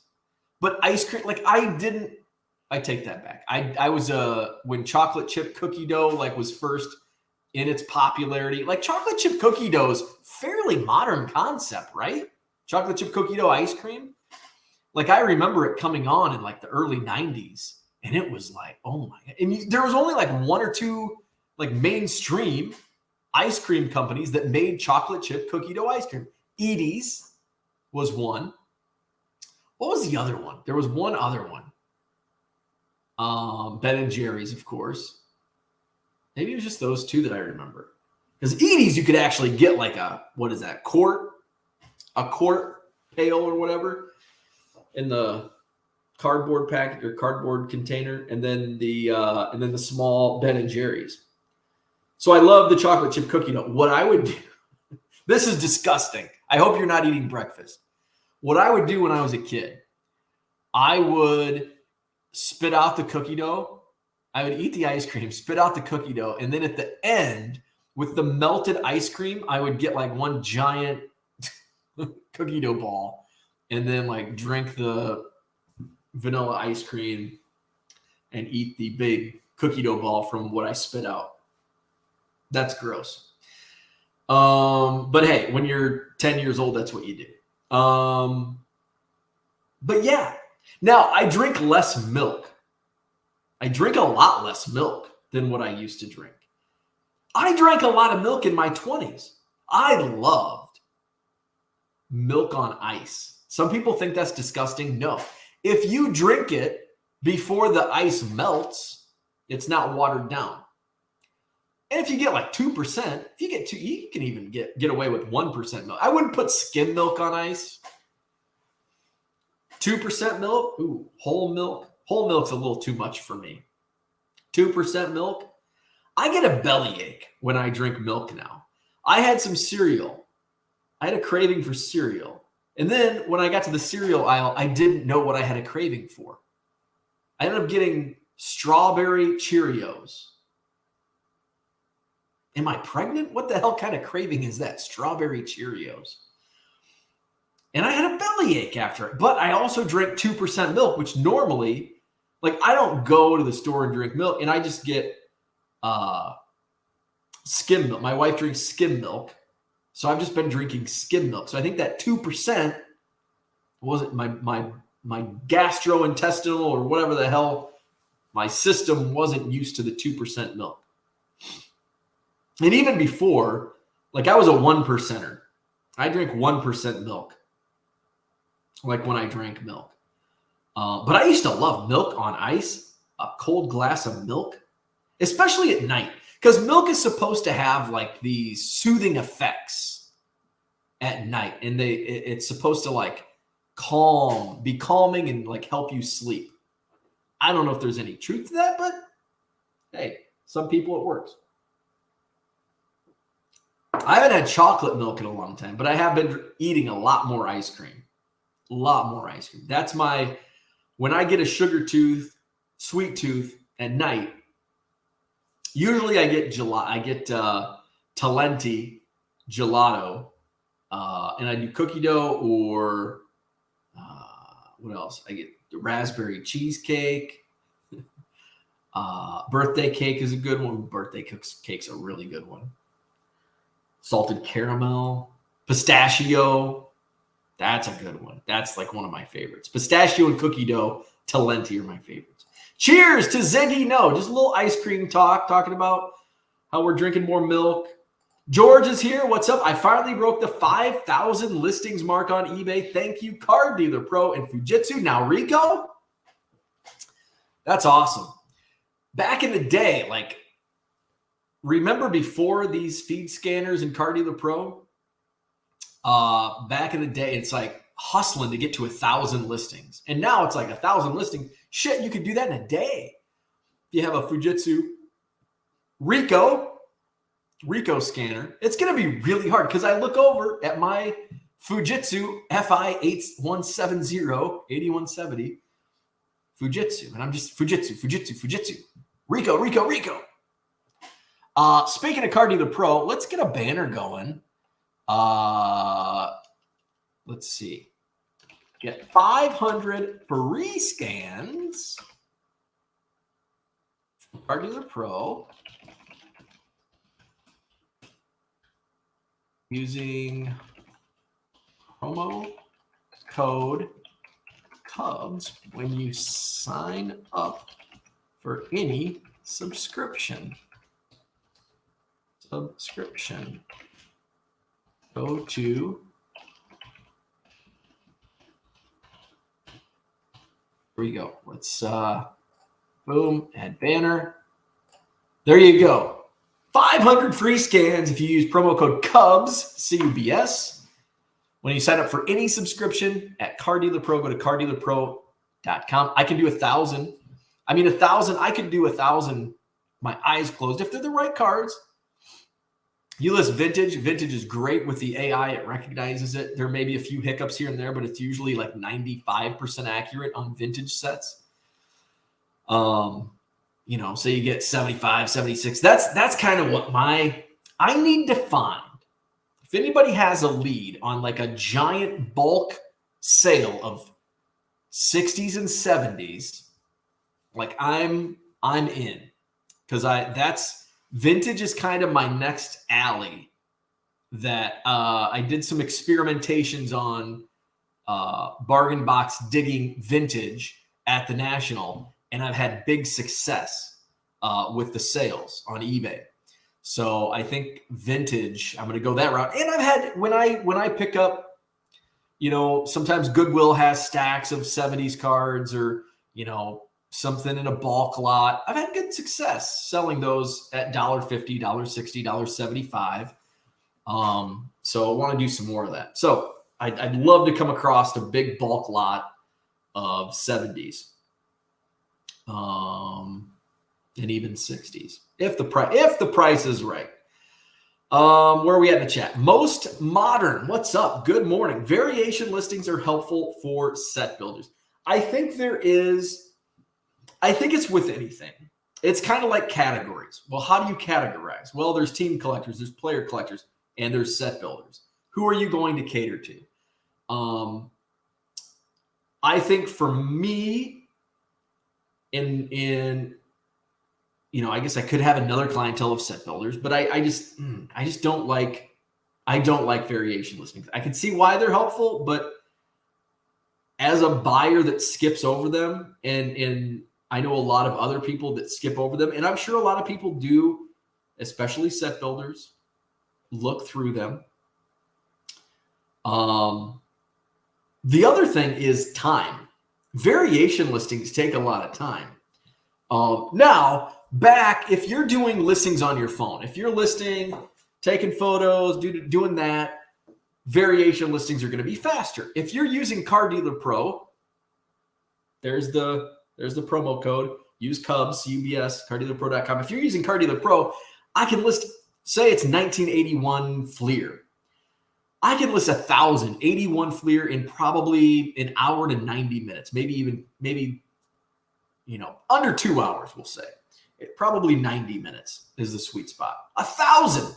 but ice cream, like I take that back. I was when chocolate chip cookie dough like was first in its popularity, like chocolate chip cookie dough is fairly modern concept, right? Chocolate chip cookie dough ice cream. Like I remember it coming on in like the early 90s and it was like, oh my God. And there was only like one or two like mainstream ice cream companies that made chocolate chip cookie dough ice cream. Edie's was one. What was the other one? There was one other one. Ben and Jerry's, of course. Maybe it was just those two that I remember. Because Edie's, you could actually get like a quart pail or whatever in the cardboard packet or cardboard container, and then the small Ben and Jerry's. So I love the chocolate chip cookie dough. What I would do, this is disgusting. I hope you're not eating breakfast. What I would do when I was a kid, I would spit out the cookie dough. I would eat the ice cream, spit out the cookie dough, and then at the end, with the melted ice cream, I would get like one giant cookie dough ball, and then like drink the vanilla ice cream and eat the big cookie dough ball from what I spit out. That's gross. But hey, when you're 10 years old, that's what you do. But yeah, now I drink less milk. I drink a lot less milk than what I used to drink. I drank a lot of milk in my 20s. I loved milk on ice. Some people think that's disgusting. No. If you drink it before the ice melts, it's not watered down. And if you get like 2%, if you get 2, you can even get away with 1% milk. I wouldn't put skim milk on ice. 2% milk, ooh, whole milk. Whole milk's a little too much for me. 2% milk. I get a bellyache when I drink milk now. I had some cereal. I had a craving for cereal. And then when I got to the cereal aisle, I didn't know what I had a craving for. I ended up getting strawberry Cheerios. Am I pregnant? What the hell kind of craving is that? Strawberry Cheerios. And I had a bellyache after it. But I also drank 2% milk, which normally, like, I don't go to the store and drink milk, and I just get skim milk. My wife drinks skim milk. So I've just been drinking skim milk. So I think that 2% wasn't my gastrointestinal or whatever the hell, my system wasn't used to the 2% milk. And even before, like, I was a 1%er. I drink 1% milk, like when I drank milk. But I used to love milk on ice, a cold glass of milk, especially at night. Because milk is supposed to have like these soothing effects at night. And it's supposed to like be calming and like help you sleep. I don't know if there's any truth to that, but hey, some people it works. I haven't had chocolate milk in a long time, but I have been eating a lot more ice cream. A lot more ice cream. That's when I get a sugar tooth, sweet tooth at night, usually I get Talenti gelato, and I do cookie dough or what else? I get the raspberry cheesecake. Birthday cake is a good one. Birthday cake's a really good one. Salted caramel, pistachio. That's a good one. That's like one of my favorites. Pistachio and cookie dough, Talenti are my favorites. Cheers to Ziggy. No, just a little ice cream talk, talking about how we're drinking more milk. George is here. What's up? I finally broke the 5,000 listings mark on eBay. Thank you, Card Dealer Pro and Fujitsu. Now, Rico, that's awesome. Back in the day, like, remember before these feed scanners and Card Dealer Pro? Back in the day, it's like hustling to get to 1,000 listings. And now it's like 1,000 listings. Shit, you could do that in a day. If you have a Fujitsu Rico scanner, it's going to be really hard because I look over at my Fujitsu FI 8170 Fujitsu, and I'm just Fujitsu. Rico. Speaking of Card Dealer Pro, let's get a banner going. Let's see. Get 500 free scans. Card Dealer Pro. Using promo code Cubs when you sign up for any subscription. subscription. Go to here we go. Let's boom, add banner. There you go. 500 free scans if you use promo code CUBS, CUBS. When you sign up for any subscription at Car Dealer Pro, go to cardealerpro.com. I can do 1,000. I mean, 1,000, I could do 1,000, my eyes closed, if they're the right cards. You list vintage. Vintage is great with the AI. It recognizes it. There may be a few hiccups here and there, but it's usually like 95% accurate on vintage sets. You know, so you get 75, 76. That's kind of what I need to find. If anybody has a lead on like a giant bulk sale of 60s and 70s, like I'm in, because that's vintage is kind of my next alley that I did some experimentations on bargain box digging vintage at the National, and I've had big success with the sales on eBay. So I think vintage, I'm going to go that route. And I've had, when I pick up, you know, sometimes Goodwill has stacks of 70s cards, or, you know, something in a bulk lot. I've had good success selling those at $1.50, $1.60, $1.75. So I want to do some more of that. So I'd love to come across a big bulk lot of 70s. And even 60s, if the price is right. Where are we at in the chat? Most Modern, what's up? Good morning. Variation listings are helpful for set builders. I think it's with anything. It's kind of like categories. Well, how do you categorize? Well, there's team collectors, there's player collectors, and there's set builders. Who are you going to cater to? I think for me, in you know, I guess I could have another clientele of set builders, but I just don't like variation listings. I can see why they're helpful, but as a buyer that skips over them, and I know a lot of other people that skip over them, and I'm sure a lot of people do, especially set builders, look through them. The other thing is time. Variation listings take a lot of time. Now, if you're doing listings on your phone, if you're listing, taking photos, doing that, variation listings are going to be faster. If you're using Car Dealer Pro, there's the promo code. Use CUBS, CUBS, cardealerpro.com. If you're using Car Dealer Pro, I can list, say it's 1981 Fleer. I can list 1,081 Fleer in probably an hour to 90 minutes, maybe you know, under 2 hours, we'll say. Probably 90 minutes is the sweet spot. 1,000.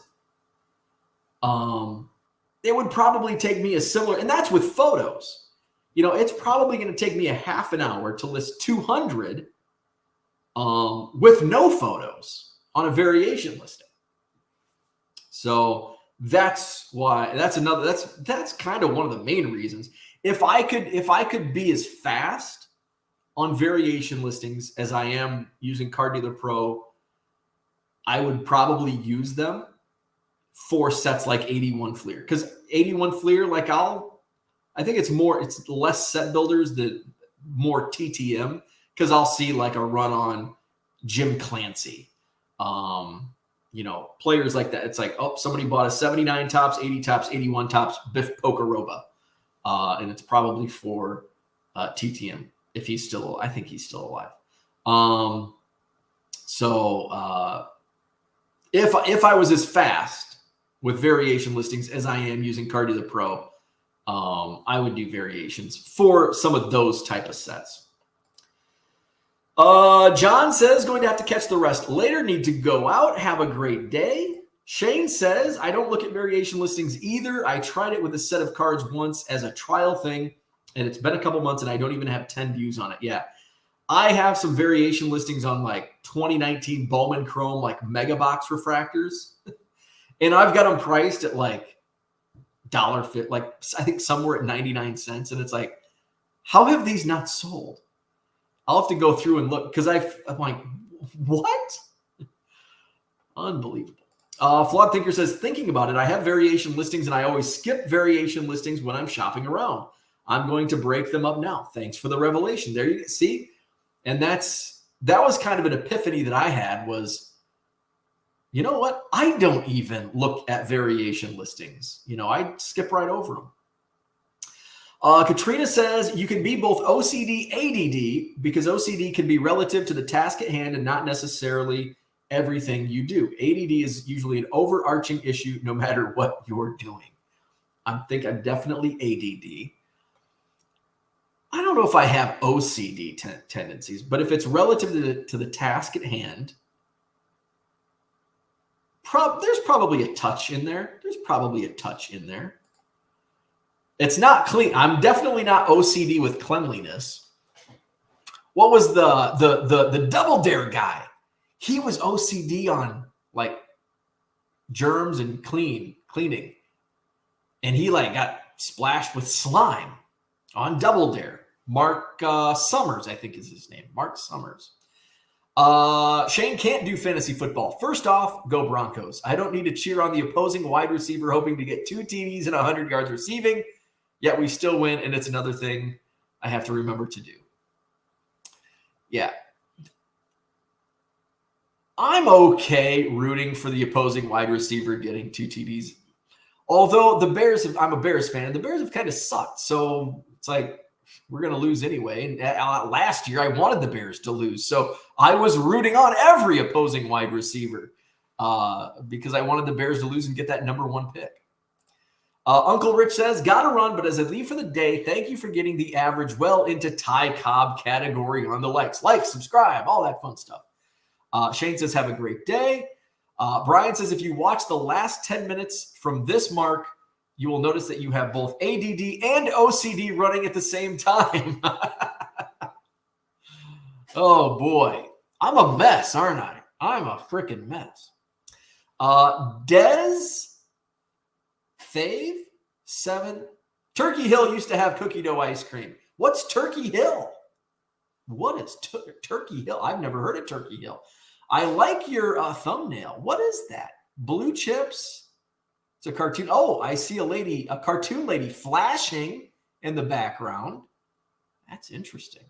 It would probably take me a similar, and that's with photos. You know, it's probably going to take me a half an hour to list 200 with no photos on a variation listing. So that's why, that's kind of one of the main reasons. If I could be as fast on variation listings as I am using Car Dealer Pro, I would probably use them for sets like 81 Fleer, because 81 Fleer, like I think it's less set builders, the more TTM, because I'll see like a run on Jim Clancy, you know, players like that. It's like, oh, somebody bought a 79 tops, 80 tops, 81 tops, Biff Pocoroba, and it's probably for TTM. If he's still, I think he's still alive. If I was as fast with variation listings as I am using Car Dealer Pro, I would do variations for some of those type of sets. John says, going to have to catch the rest later. Need to go out. Have a great day. Shane says, I don't look at variation listings either. I tried it with a set of cards once as a trial thing, and it's been a couple months and I don't even have 10 views on it. Yeah. I have some variation listings on like 2019 Bowman Chrome, like mega box refractors. And I've got them priced at like $1.50, like I think somewhere at 99 cents. And it's like, how have these not sold? I'll have to go through and look, because I'm like, what? Unbelievable. Flawed Thinker says, thinking about it, I have variation listings and I always skip variation listings when I'm shopping around. I'm going to break them up now. Thanks for the revelation. There you see. And that was kind of an epiphany that I had was, you know what? I don't even look at variation listings. I skip right over them. Katrina says, you can be both OCD, ADD, because OCD can be relative to the task at hand and not necessarily everything you do. ADD is usually an overarching issue no matter what you're doing. I think I'm definitely ADD. I don't know if I have OCD tendencies, but if it's relative to the task at hand, there's probably a touch in there. It's not clean. I'm definitely not OCD with cleanliness. What was the Double Dare guy? He was OCD on like germs and cleaning. And he like got splashed with slime on Double Dare. Mark Summers, I think is his name. Mark Summers. Shane can't do fantasy football. First off, go Broncos. I don't need to cheer on the opposing wide receiver hoping to get 2 TDs and 100 yards receiving, yet we still win, and it's another thing I have to remember to do. Yeah. I'm okay rooting for the opposing wide receiver getting 2 TDs. Although I'm a Bears fan, and the Bears have kind of sucked. So it's like, we're going to lose anyway. And last year, I wanted the Bears to lose. So I was rooting on every opposing wide receiver because I wanted the Bears to lose and get that number 1 pick. Uncle Rich says, gotta run, but as I leave for the day, thank you for getting the average well into Ty Cobb category on the likes. Like, subscribe, all that fun stuff. Shane says, have a great day. Brian says, if you watch the last 10 minutes from this mark, you will notice that you have both ADD and OCD running at the same time. Oh, boy. I'm a mess, aren't I? I'm a freaking mess. Des Fave 7. Turkey Hill used to have cookie dough ice cream. What's Turkey Hill? What is Turkey Hill? I've never heard of Turkey Hill. I like your thumbnail. What is that? Blue chips? It's a cartoon. Oh, I see a cartoon lady flashing in the background. That's interesting.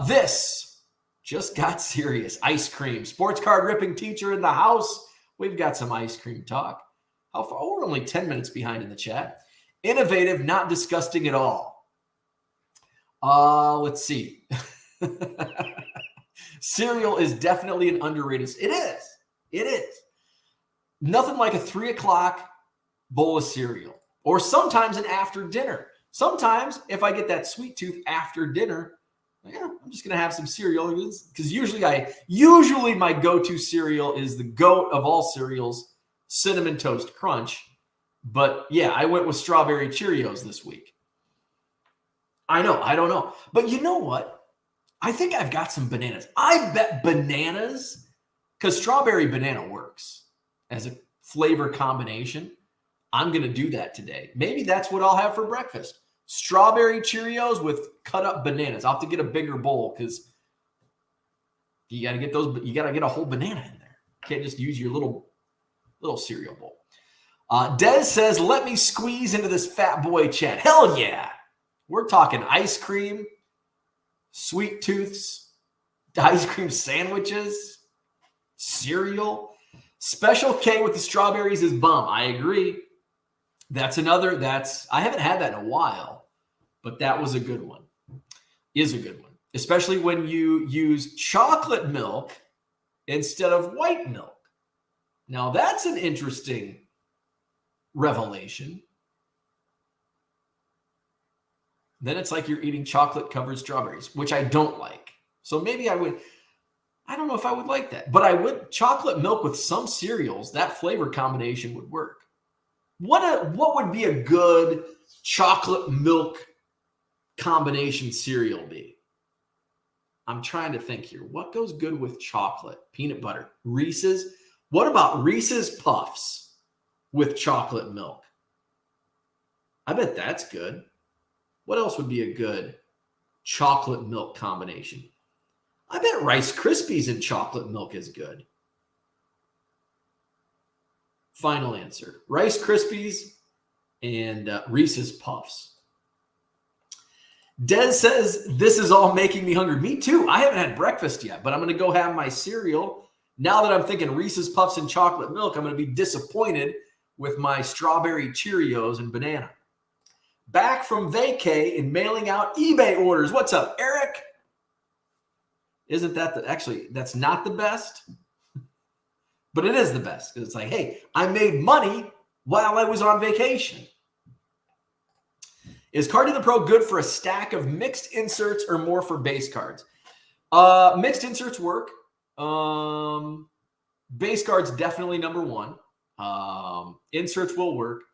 This just got serious. Ice cream. Sports card ripping teacher in the house. We've got some ice cream talk. How far? Oh, we're only 10 minutes behind in the chat. Innovative, not disgusting at all. Let's see. Cereal is definitely an underrated. It is. Nothing like a 3 o'clock bowl of cereal, or sometimes an after dinner. Sometimes if I get that sweet tooth after dinner, I'm just going to have some cereal because usually my go-to cereal is the GOAT of all cereals, Cinnamon Toast Crunch. But yeah, I went with Strawberry Cheerios this week. I don't know. But you know what? I think I've got some bananas. I bet bananas, because strawberry banana works as a flavor combination. I'm going to do that today. Maybe that's what I'll have for breakfast. Strawberry Cheerios with cut up bananas. I'll have to get a bigger bowl because you got to get those. You got to get a whole banana in there. You can't just use your little cereal bowl. Des says, let me squeeze into this fat boy chat. Hell yeah. We're talking ice cream, sweet tooths, ice cream sandwiches, cereal. Special K with the strawberries is bomb. I agree. I haven't had that in a while, but that was a good one. Is a good one. Especially when you use chocolate milk instead of white milk. Now that's an interesting revelation. Then it's like you're eating chocolate-covered strawberries, which I don't like. So maybe I don't know if I would like that. But I would. Chocolate milk with some cereals, that flavor combination would work. What would be a good chocolate milk combination cereal be? I'm trying to think here. What goes good with chocolate? Peanut butter. Reese's. What about Reese's Puffs with chocolate milk? I bet that's good. What else would be a good chocolate milk combination? I bet Rice Krispies and chocolate milk is good. Final answer. Rice Krispies and Reese's Puffs. Des says, this is all making me hungry. Me too. I haven't had breakfast yet, but I'm going to go have my cereal. Now that I'm thinking Reese's Puffs and chocolate milk, I'm going to be disappointed with my strawberry Cheerios and banana. Back from vacay and mailing out eBay orders. What's up, Eric? Isn't that actually, that's not the best, but it is the best. It's like, hey, I made money while I was on vacation. Is Cardi the Pro good for a stack of mixed inserts or more for base cards? Mixed inserts work. Base cards definitely number one. Inserts will work.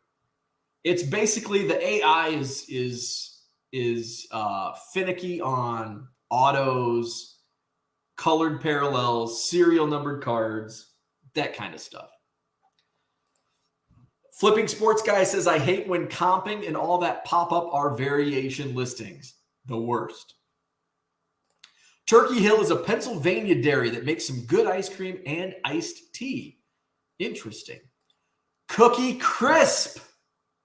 It's basically the AI is finicky on autos, colored parallels, serial numbered cards, that kind of stuff. Flipping Sports Guy says, I hate when comping and all that pop up are variation listings. The worst. Turkey Hill is a Pennsylvania dairy that makes some good ice cream and iced tea. Interesting. Cookie Crisp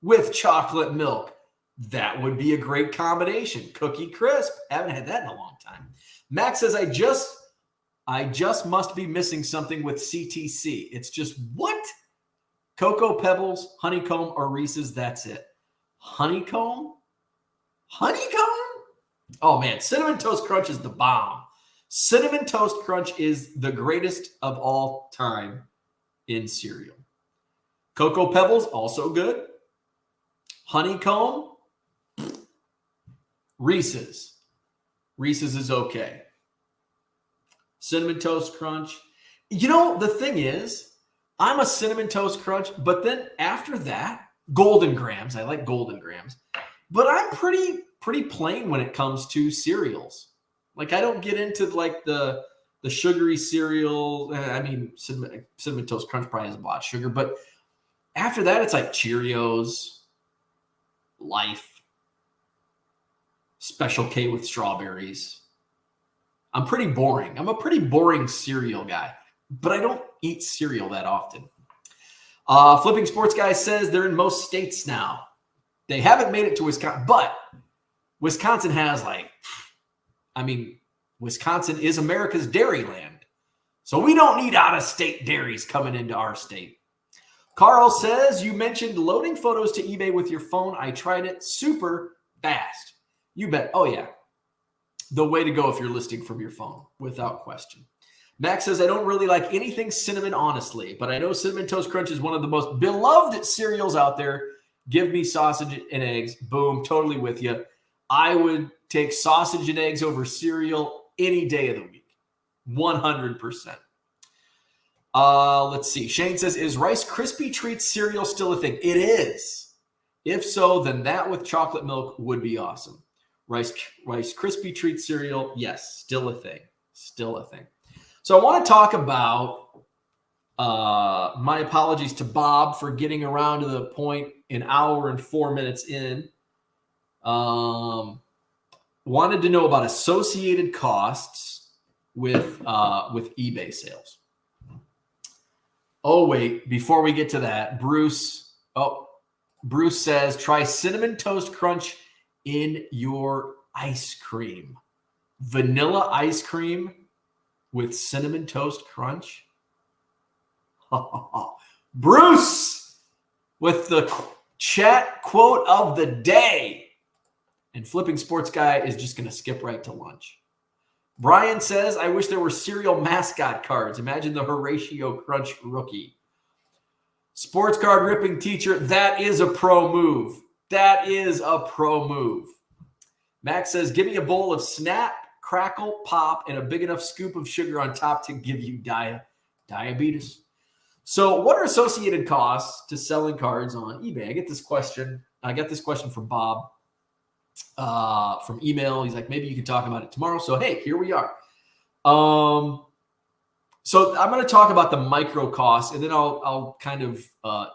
with chocolate milk. That would be a great combination. Cookie Crisp. Haven't had that in a long time. Max says, I just must be missing something with CTC. It's just what? Cocoa Pebbles, Honeycomb, or Reese's. That's it. Honeycomb? Honeycomb? Oh, man. Cinnamon Toast Crunch is the bomb. Cinnamon Toast Crunch is the greatest of all time in cereal. Cocoa Pebbles, also good. Honeycomb? Reese's. Reese's is okay. Cinnamon Toast Crunch. You know, the thing is, I'm a Cinnamon Toast Crunch, but then after that, Golden Grams. I like Golden Grams. But I'm pretty plain when it comes to cereals. Like, I don't get into, like, the sugary cereal. I mean, Cinnamon Toast Crunch probably has a lot of sugar. But after that, it's like Cheerios, Life, Special K with strawberries. I'm pretty boring. I'm a pretty boring cereal guy, but I don't eat cereal that often. Flipping Sports Guy says they're in most states now. They haven't made it to Wisconsin, but Wisconsin has Wisconsin is America's dairy land. So we don't need out-of-state dairies coming into our state. Carl says, you mentioned loading photos to eBay with your phone. I tried it super fast. You bet. Oh, yeah. The way to go if you're listing from your phone, without question. Max says, I don't really like anything cinnamon, honestly, but I know Cinnamon Toast Crunch is one of the most beloved cereals out there. Give me sausage and eggs. Boom, totally with you. I would take sausage and eggs over cereal any day of the week. 100%. Let's see. Shane says, is Rice Krispie Treats cereal still a thing? It is. If so, then that with chocolate milk would be awesome. Rice Krispie Treat cereal, yes, still a thing. Still a thing. So I want to talk about, my apologies to Bob for getting around to the point an hour and 4 minutes in. Wanted to know about associated costs with eBay sales. Oh, wait, before we get to that, Bruce says, try Cinnamon Toast Crunch in your ice cream. Vanilla ice cream with Cinnamon Toast Crunch. Bruce with the chat quote of the day. And Flipping Sports Guy is just going to skip right to lunch. Brian says, I wish there were cereal mascot cards. Imagine the Horatio Crunch rookie. Sports card ripping teacher, that is a pro move. That is a pro move. Max says, give me a bowl of Snap, Crackle, Pop, and a big enough scoop of sugar on top to give you diabetes. So what are associated costs to selling cards on eBay? I get this question from Bob from email. He's like, maybe you can talk about it tomorrow. So, hey, here we are. So I'm going to talk about the micro costs, and then I'll kind of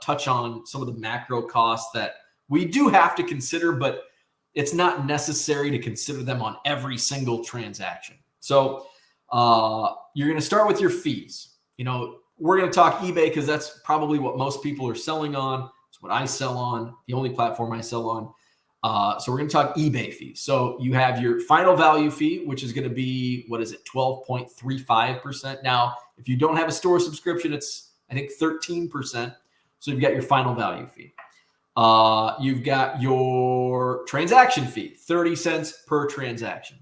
touch on some of the macro costs that we do have to consider, but it's not necessary to consider them on every single transaction. So you're going to start with your fees. You know, we're going to talk eBay because that's probably what most people are selling on. It's what I sell on, the only platform I sell on. So we're going to talk eBay fees. So you have your final value fee, which is going to be, 12.35%. Now, if you don't have a store subscription, it's, I think, 13%. So you've got your final value fee. You've got your transaction fee, 30 cents per transaction,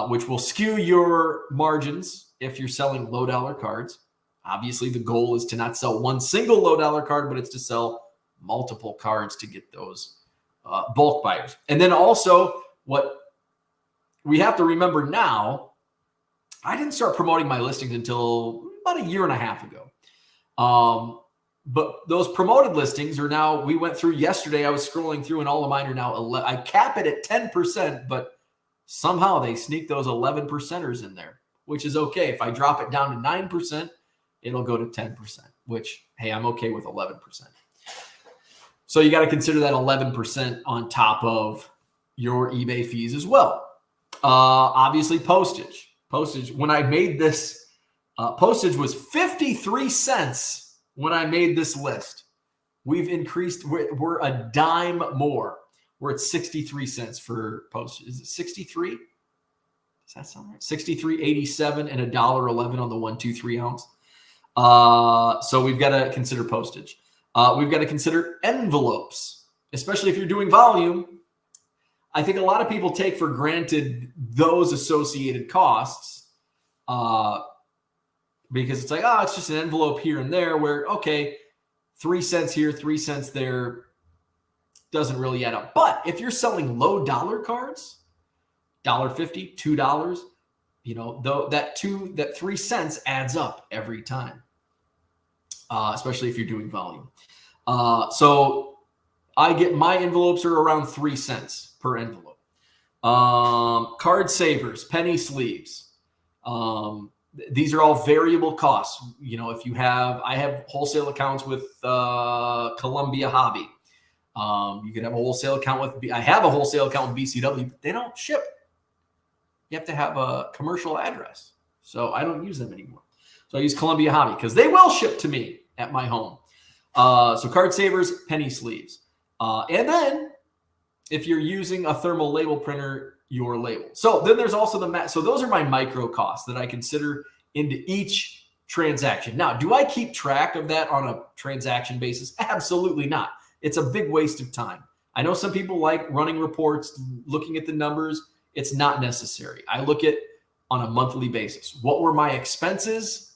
which will skew your margins if you're selling low dollar cards. Obviously, the goal is to not sell one single low dollar card, but it's to sell multiple cards to get those bulk buyers. And then also what we have to remember now, I didn't start promoting my listings until about a year and a half ago. But those promoted listings are now, we went through yesterday, I was scrolling through and all of mine are now, I cap it at 10%, but somehow they sneak those 11%ers in there, which is okay. If I drop it down to 9%, it'll go to 10%, which, hey, I'm okay with 11%. So you got to consider that 11% on top of your eBay fees as well. Obviously, postage. Postage, when I made this, postage was 53 cents when I made this list. We've increased, we're a dime more. We're at 63 cents for postage. Is it 63? Does that sound right? 63.87 and $1.11 on the 1, 2, 3 ounce. So we've got to consider postage. We've got to consider envelopes, especially if you're doing volume. I think a lot of people take for granted those associated costs because it's like, oh, it's just an envelope here and there where, okay, 3 cents here, 3 cents there doesn't really add up. But if you're selling low dollar cards, $1.50, $2, you know, though that 3 cents adds up every time, especially if you're doing volume. So I get my envelopes are around 3 cents per envelope. Card savers, penny sleeves. These are all variable costs. You know, if you have, I have wholesale accounts with Columbia Hobby. You could have a wholesale account with, I have a wholesale account with BCW, but they don't ship. You have to have a commercial address. So I don't use them anymore. So I use Columbia Hobby because they will ship to me at my home. So card savers, penny sleeves. And then if you're using a thermal label printer, your label. So then there's also so those are my micro costs that I consider into each transaction. Now, do I keep track of that on a transaction basis? Absolutely not. It's a big waste of time. I know some people like running reports, looking at the numbers. It's not necessary. I look at on a monthly basis. What were my expenses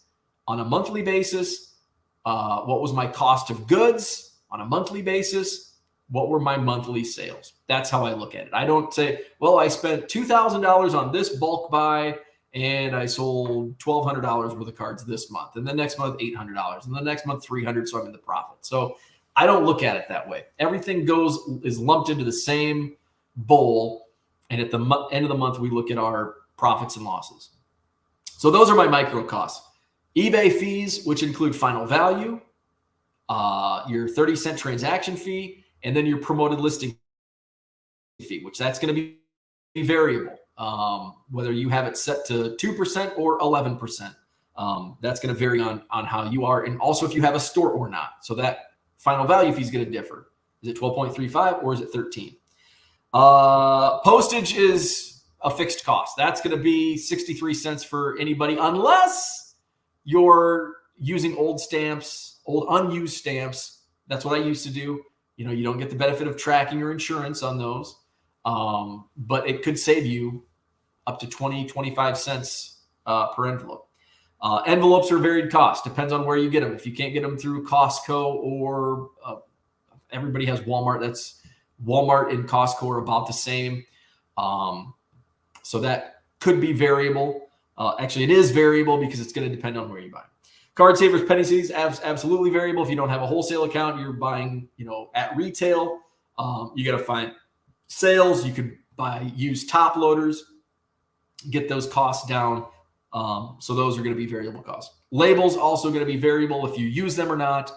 on a monthly basis? What was my cost of goods on a monthly basis? What were my monthly sales? That's how I look at it. I don't say, well, I spent $2,000 on this bulk buy and I sold $1,200 worth of cards this month. And the next month, $800. And the next month, $300. So I'm in the profit. So I don't look at it that way. Everything is lumped into the same bowl. And at the end of the month, we look at our profits and losses. So those are my micro costs. eBay fees, which include final value, your 30-cent transaction fee, and then your promoted listing fee, which that's going to be variable, whether you have it set to 2% or 11%. That's going to vary on how you are, and also if you have a store or not. So that final value fee is going to differ. Is it 12.35 or is it 13? Postage is a fixed cost. That's going to be 63 cents for anybody, unless you're using old stamps, old unused stamps. That's what I used to do. You know, you don't get the benefit of tracking your insurance on those, but it could save you up to 20, 25 cents per envelope. Envelopes are varied cost. Depends on where you get them. If you can't get them through Costco or everybody has Walmart, that's Walmart and Costco are about the same. So that could be variable. Actually, it is variable because it's going to depend on where you buy. Card savers, penny sleeves, absolutely variable. If you don't have a wholesale account, you're buying, you know, at retail. You got to find sales. You could buy used top loaders, get those costs down. So those are going to be variable costs. Labels also going to be variable if you use them or not.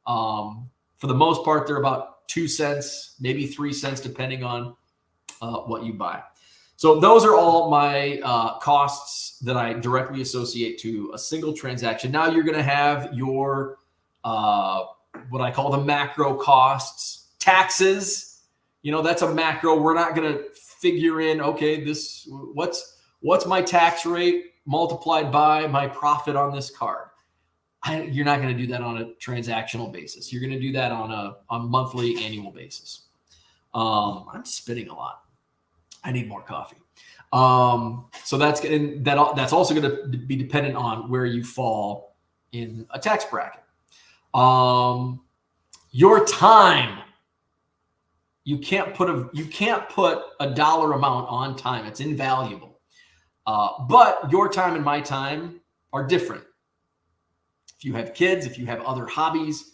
For the most part, they're about 2 cents, maybe 3 cents, depending on what you buy. So those are all my costs that I directly associate to a single transaction. Now you're going to have your what I call the macro costs, taxes. That's a macro. We're not going to figure in, okay, what's my tax rate multiplied by my profit on this card. You're not going to do that on a transactional basis. You're going to do that on a monthly, annual basis. I'm spitting a lot. I need more coffee. So that's also going to be dependent on where you fall in a tax bracket. Your time. You can't put a dollar amount on time. It's invaluable. But your time and my time are different. If you have kids, if you have other hobbies,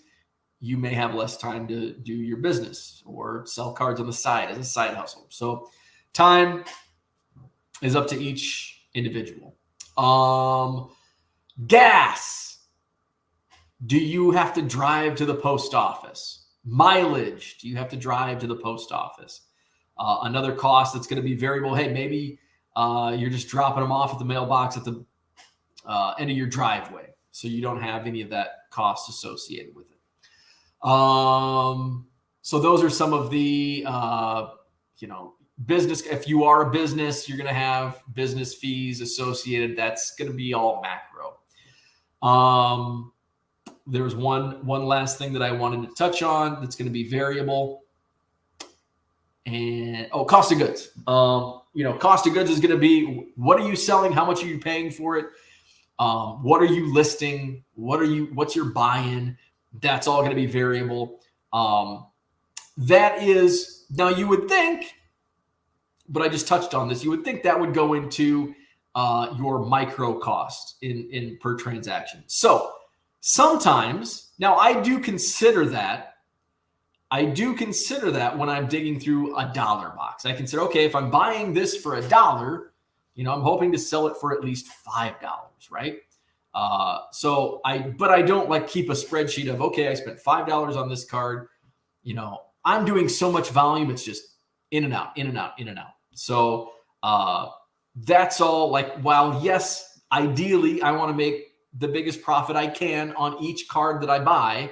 you may have less time to do your business or sell cards on the side as a side hustle. So time is up to each individual. Gas. Do you have to drive to the post office? Mileage. Do you have to drive to the post office? Another cost that's going to be variable. Hey, maybe you're just dropping them off at the mailbox at the end of your driveway, so you don't have any of that cost associated with it. So those are some of the business. If you are a business, you're going to have business fees associated. That's going to be all macro. There was one last thing that I wanted to touch on that's going to be variable. And cost of goods. Cost of goods is going to be, what are you selling? How much are you paying for it? What are you listing? What's your buy-in? That's all going to be variable. That is, now you would think, but I just touched on this, you would think that would go into your micro cost in per transaction. So sometimes, now I do consider that when I'm digging through a dollar box. I consider, okay, if I'm buying this for $1, I'm hoping to sell it for at least $5, right? But I don't keep a spreadsheet of, okay, I spent $5 on this card. I'm doing so much volume, it's just in and out, in and out, in and out. So that's all. While yes, ideally I want to make the biggest profit I can on each card that I buy,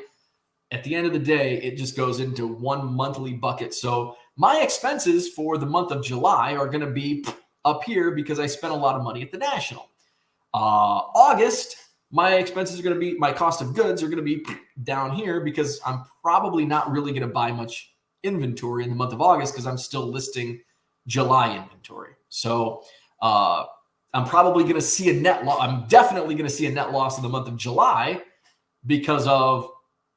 at the end of the day, it just goes into one monthly bucket. So my expenses for the month of July are going to be up here because I spent a lot of money at the National. August, my expenses are going to be, my cost of goods are going to be down here because I'm probably not really going to buy much inventory in the month of August because I'm still listing July inventory. So I'm probably going to see a net loss. I'm definitely going to see a net loss in the month of July because of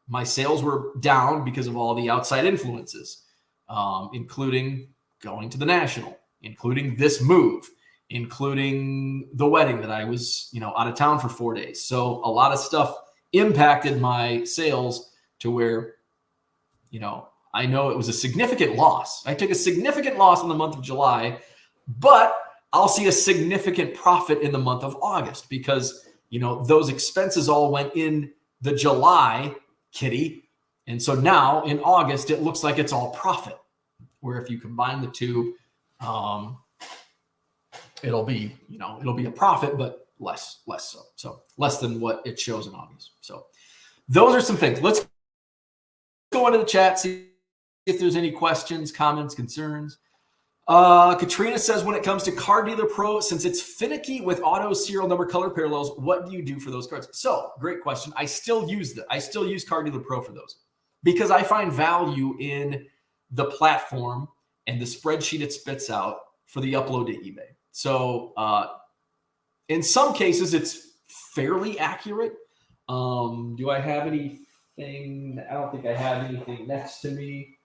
my sales were down because of all the outside influences, including going to the National, including this move, including the wedding that I was, out of town for 4 days. So a lot of stuff impacted my sales to where, I know it was a significant loss. I took a significant loss in the month of July, but I'll see a significant profit in the month of August because, those expenses all went in the July kitty. And so now in August, it looks like it's all profit, where if you combine the two, it'll be a profit, but less so. So less than what it shows in August. So those are some things. Let's go into the chat, see if there's any questions, comments, concerns. Katrina says, when it comes to Card Dealer Pro, since it's finicky with auto serial number color parallels, what do you do for those cards? So great question. I still use Card Dealer Pro for those because I find value in the platform and the spreadsheet it spits out for the upload to eBay. So in some cases, it's fairly accurate. Do I have anything? I don't think I have anything next to me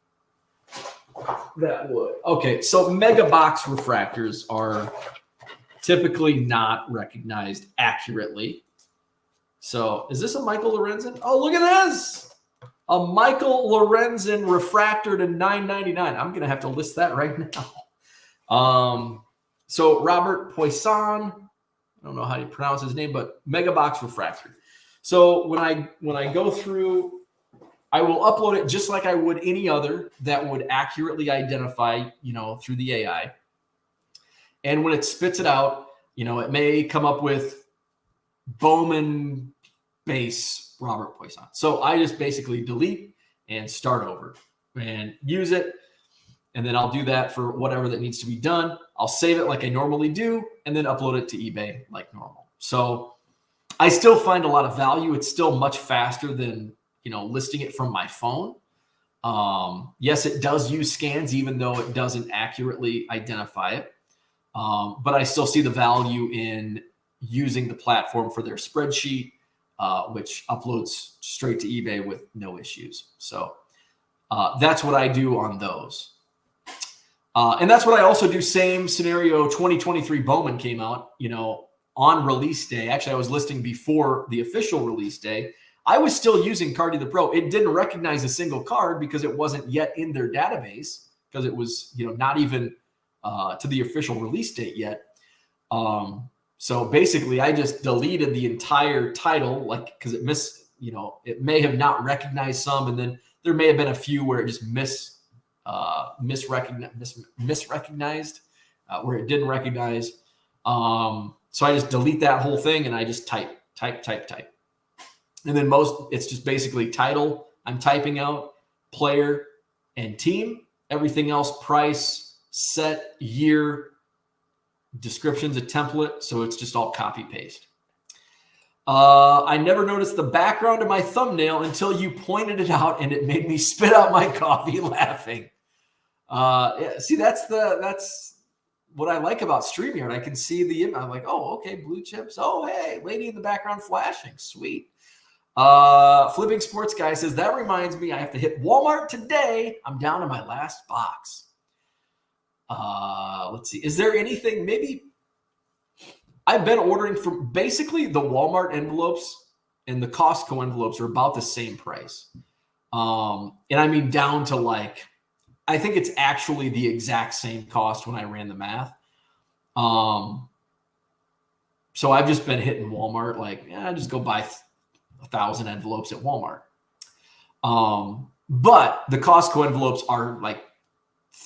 that would. Okay, so mega box refractors are typically not recognized accurately. So is this a Michael Lorenzen? Oh, look at this. A Michael Lorenzen refractor to $9.99. I'm going to have to list that right now. So Robert Poisson, I don't know how you pronounce his name, but mega box refractor. So when I go through, I will upload it just like I would any other that would accurately identify, through the AI. And when it spits it out, it may come up with Bowman base Robert Poisson. So I just basically delete and start over and use it. And then I'll do that for whatever that needs to be done. I'll save it like I normally do and then upload it to eBay like normal. So I still find a lot of value. It's still much faster than, listing it from my phone. Yes, it does use scans, even though it doesn't accurately identify it. But I still see the value in using the platform for their spreadsheet, which uploads straight to eBay with no issues. So that's what I do on those. And that's what I also do. Same scenario. 2023 Bowman came out, on release day. Actually, I was listing before the official release day. I was still using Cardi the Pro. It didn't recognize a single card because it wasn't yet in their database, because it was, not even to the official release date yet. So basically, I just deleted the entire title, because it it may have not recognized some, and then there may have been a few where it just misrecognized, where it didn't recognize. So I just delete that whole thing and I just type. And then it's just basically title, I'm typing out, player, and team. Everything else, price, set, year, description's a template, so it's just all copy paste. I never noticed the background of my thumbnail until you pointed it out, and it made me spit out my coffee laughing. Yeah, see, that's what I like about StreamYard. I can see the image. I'm like, oh, okay, blue chips. Oh, hey, lady in the background flashing. Sweet. Flipping Sports Guy says, that reminds me, I have to hit Walmart today. I'm down to my last box. Let's see. Is there anything, maybe I've been ordering from basically the Walmart envelopes and the Costco envelopes are about the same price. And I mean, down to I think it's actually the exact same cost when I ran the math. So I've just been hitting Walmart, just go buy 1,000 envelopes at Walmart. But the Costco envelopes are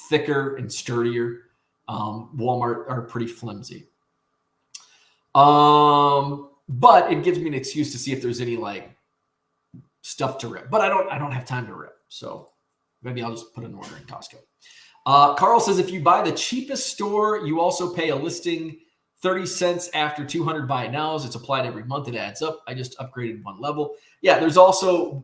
thicker and sturdier. Walmart are pretty flimsy. But it gives me an excuse to see if there's any stuff to rip. But I don't have time to rip. So maybe I'll just put an order in Costco. Carl says, if you buy the cheapest store, you also pay a listing 30 cents after 200 buy it nows. It's applied every month. It adds up. I just upgraded one level. Yeah, there's also,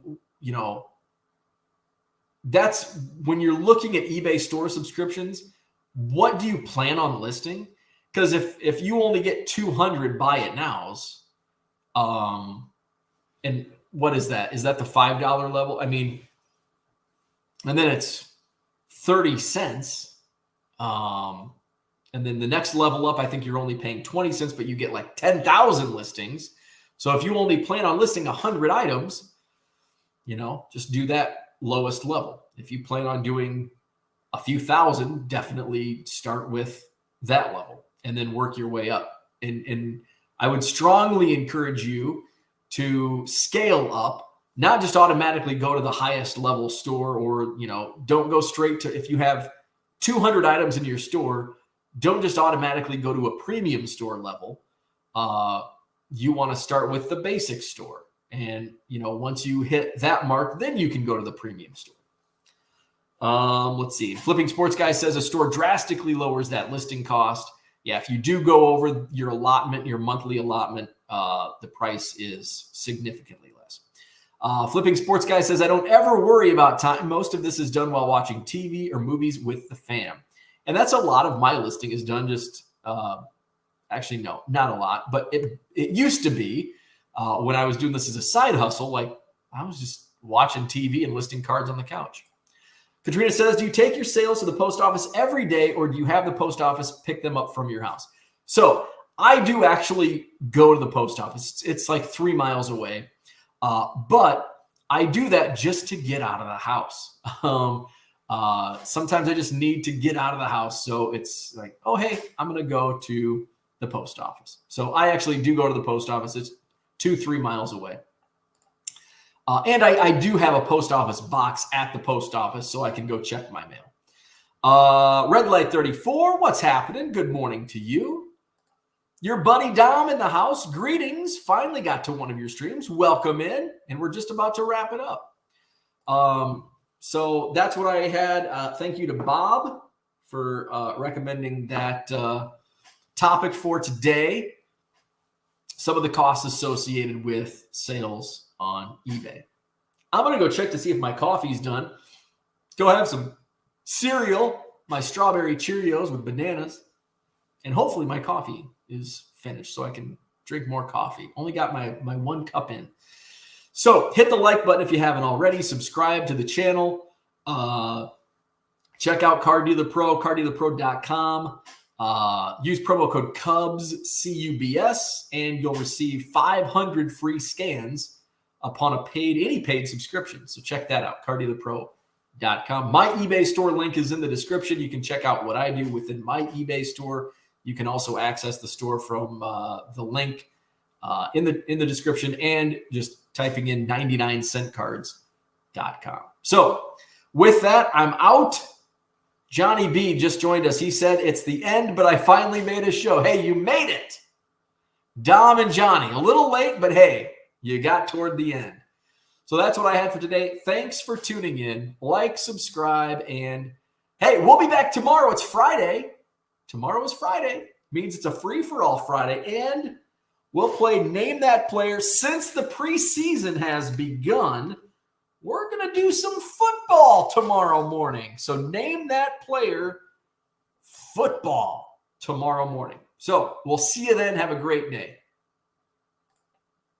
that's when you're looking at eBay store subscriptions, what do you plan on listing? Because if you only get 200 buy it nows, and what is that? Is that the $5 level? I mean, and then it's 30 cents. And then the next level up, I think you're only paying 20 cents, but you get 10,000 listings. So if you only plan on listing 100 items, just do that lowest level. If you plan on doing a few thousand, definitely start with that level and then work your way up. And I would strongly encourage you to scale up, not just automatically go to the highest level store, or, don't go straight to, if you have 200 items in your store, don't just automatically go to a premium store level. You want to start with the basic store. And, once you hit that mark, then you can go to the premium store. Let's see. Flipping Sports Guy says a store drastically lowers that listing cost. Yeah, if you do go over your allotment, your monthly allotment, the price is significantly less. Flipping Sports Guy says, I don't ever worry about time. Most of this is done while watching TV or movies with the fam. And that's a lot of my listing is done just, actually, no, not a lot, but it used to be when I was doing this as a side hustle, I was just watching TV and listing cards on the couch. Katrina says, do you take your sales to the post office every day, or do you have the post office pick them up from your house? So I do actually go to the post office. It's 3 miles away. But I do that just to get out of the house. Sometimes I just need to get out of the house. So it's oh, hey, I'm going to go to the post office. So I actually do go to the post office. It's 2-3 miles away. And I do have a post office box at the post office, so I can go check my mail. Red Light 34, what's happening? Good morning to you. Your buddy Dom in the house, greetings. Finally got to one of your streams. Welcome in, and we're just about to wrap it up. So that's what I had. Thank you to Bob for recommending that topic for today. Some of the costs associated with sales on eBay. I'm going to go check to see if my coffee's done. Go have some cereal, my strawberry Cheerios with bananas, and hopefully my coffee is finished so I can drink more coffee. Only got my 1 cup in. So hit the like button if you haven't already. Subscribe to the channel. Check out Car Dealer Pro, cardealerpro.com. Use promo code CUBS, C-U-B-S, and you'll receive 500 free scans upon any paid subscription. So check that out, cardealerpro.com. My eBay store link is in the description. You can check out what I do within my eBay store. You can also access the store from the link in the description and just typing in 99centcards.com. So with that, I'm out. Johnny B just joined us. He said, it's the end, but I finally made a show. Hey, you made it. Dom and Johnny, a little late, but hey, you got toward the end. So that's what I had for today. Thanks for tuning in. Like, subscribe, and hey, we'll be back tomorrow. It's Friday. Tomorrow is Friday. Means it's a free-for-all Friday, and we'll play Name That Player. Since the preseason has begun, we're going to do some football tomorrow morning. So Name That Player football tomorrow morning. So we'll see you then. Have a great day.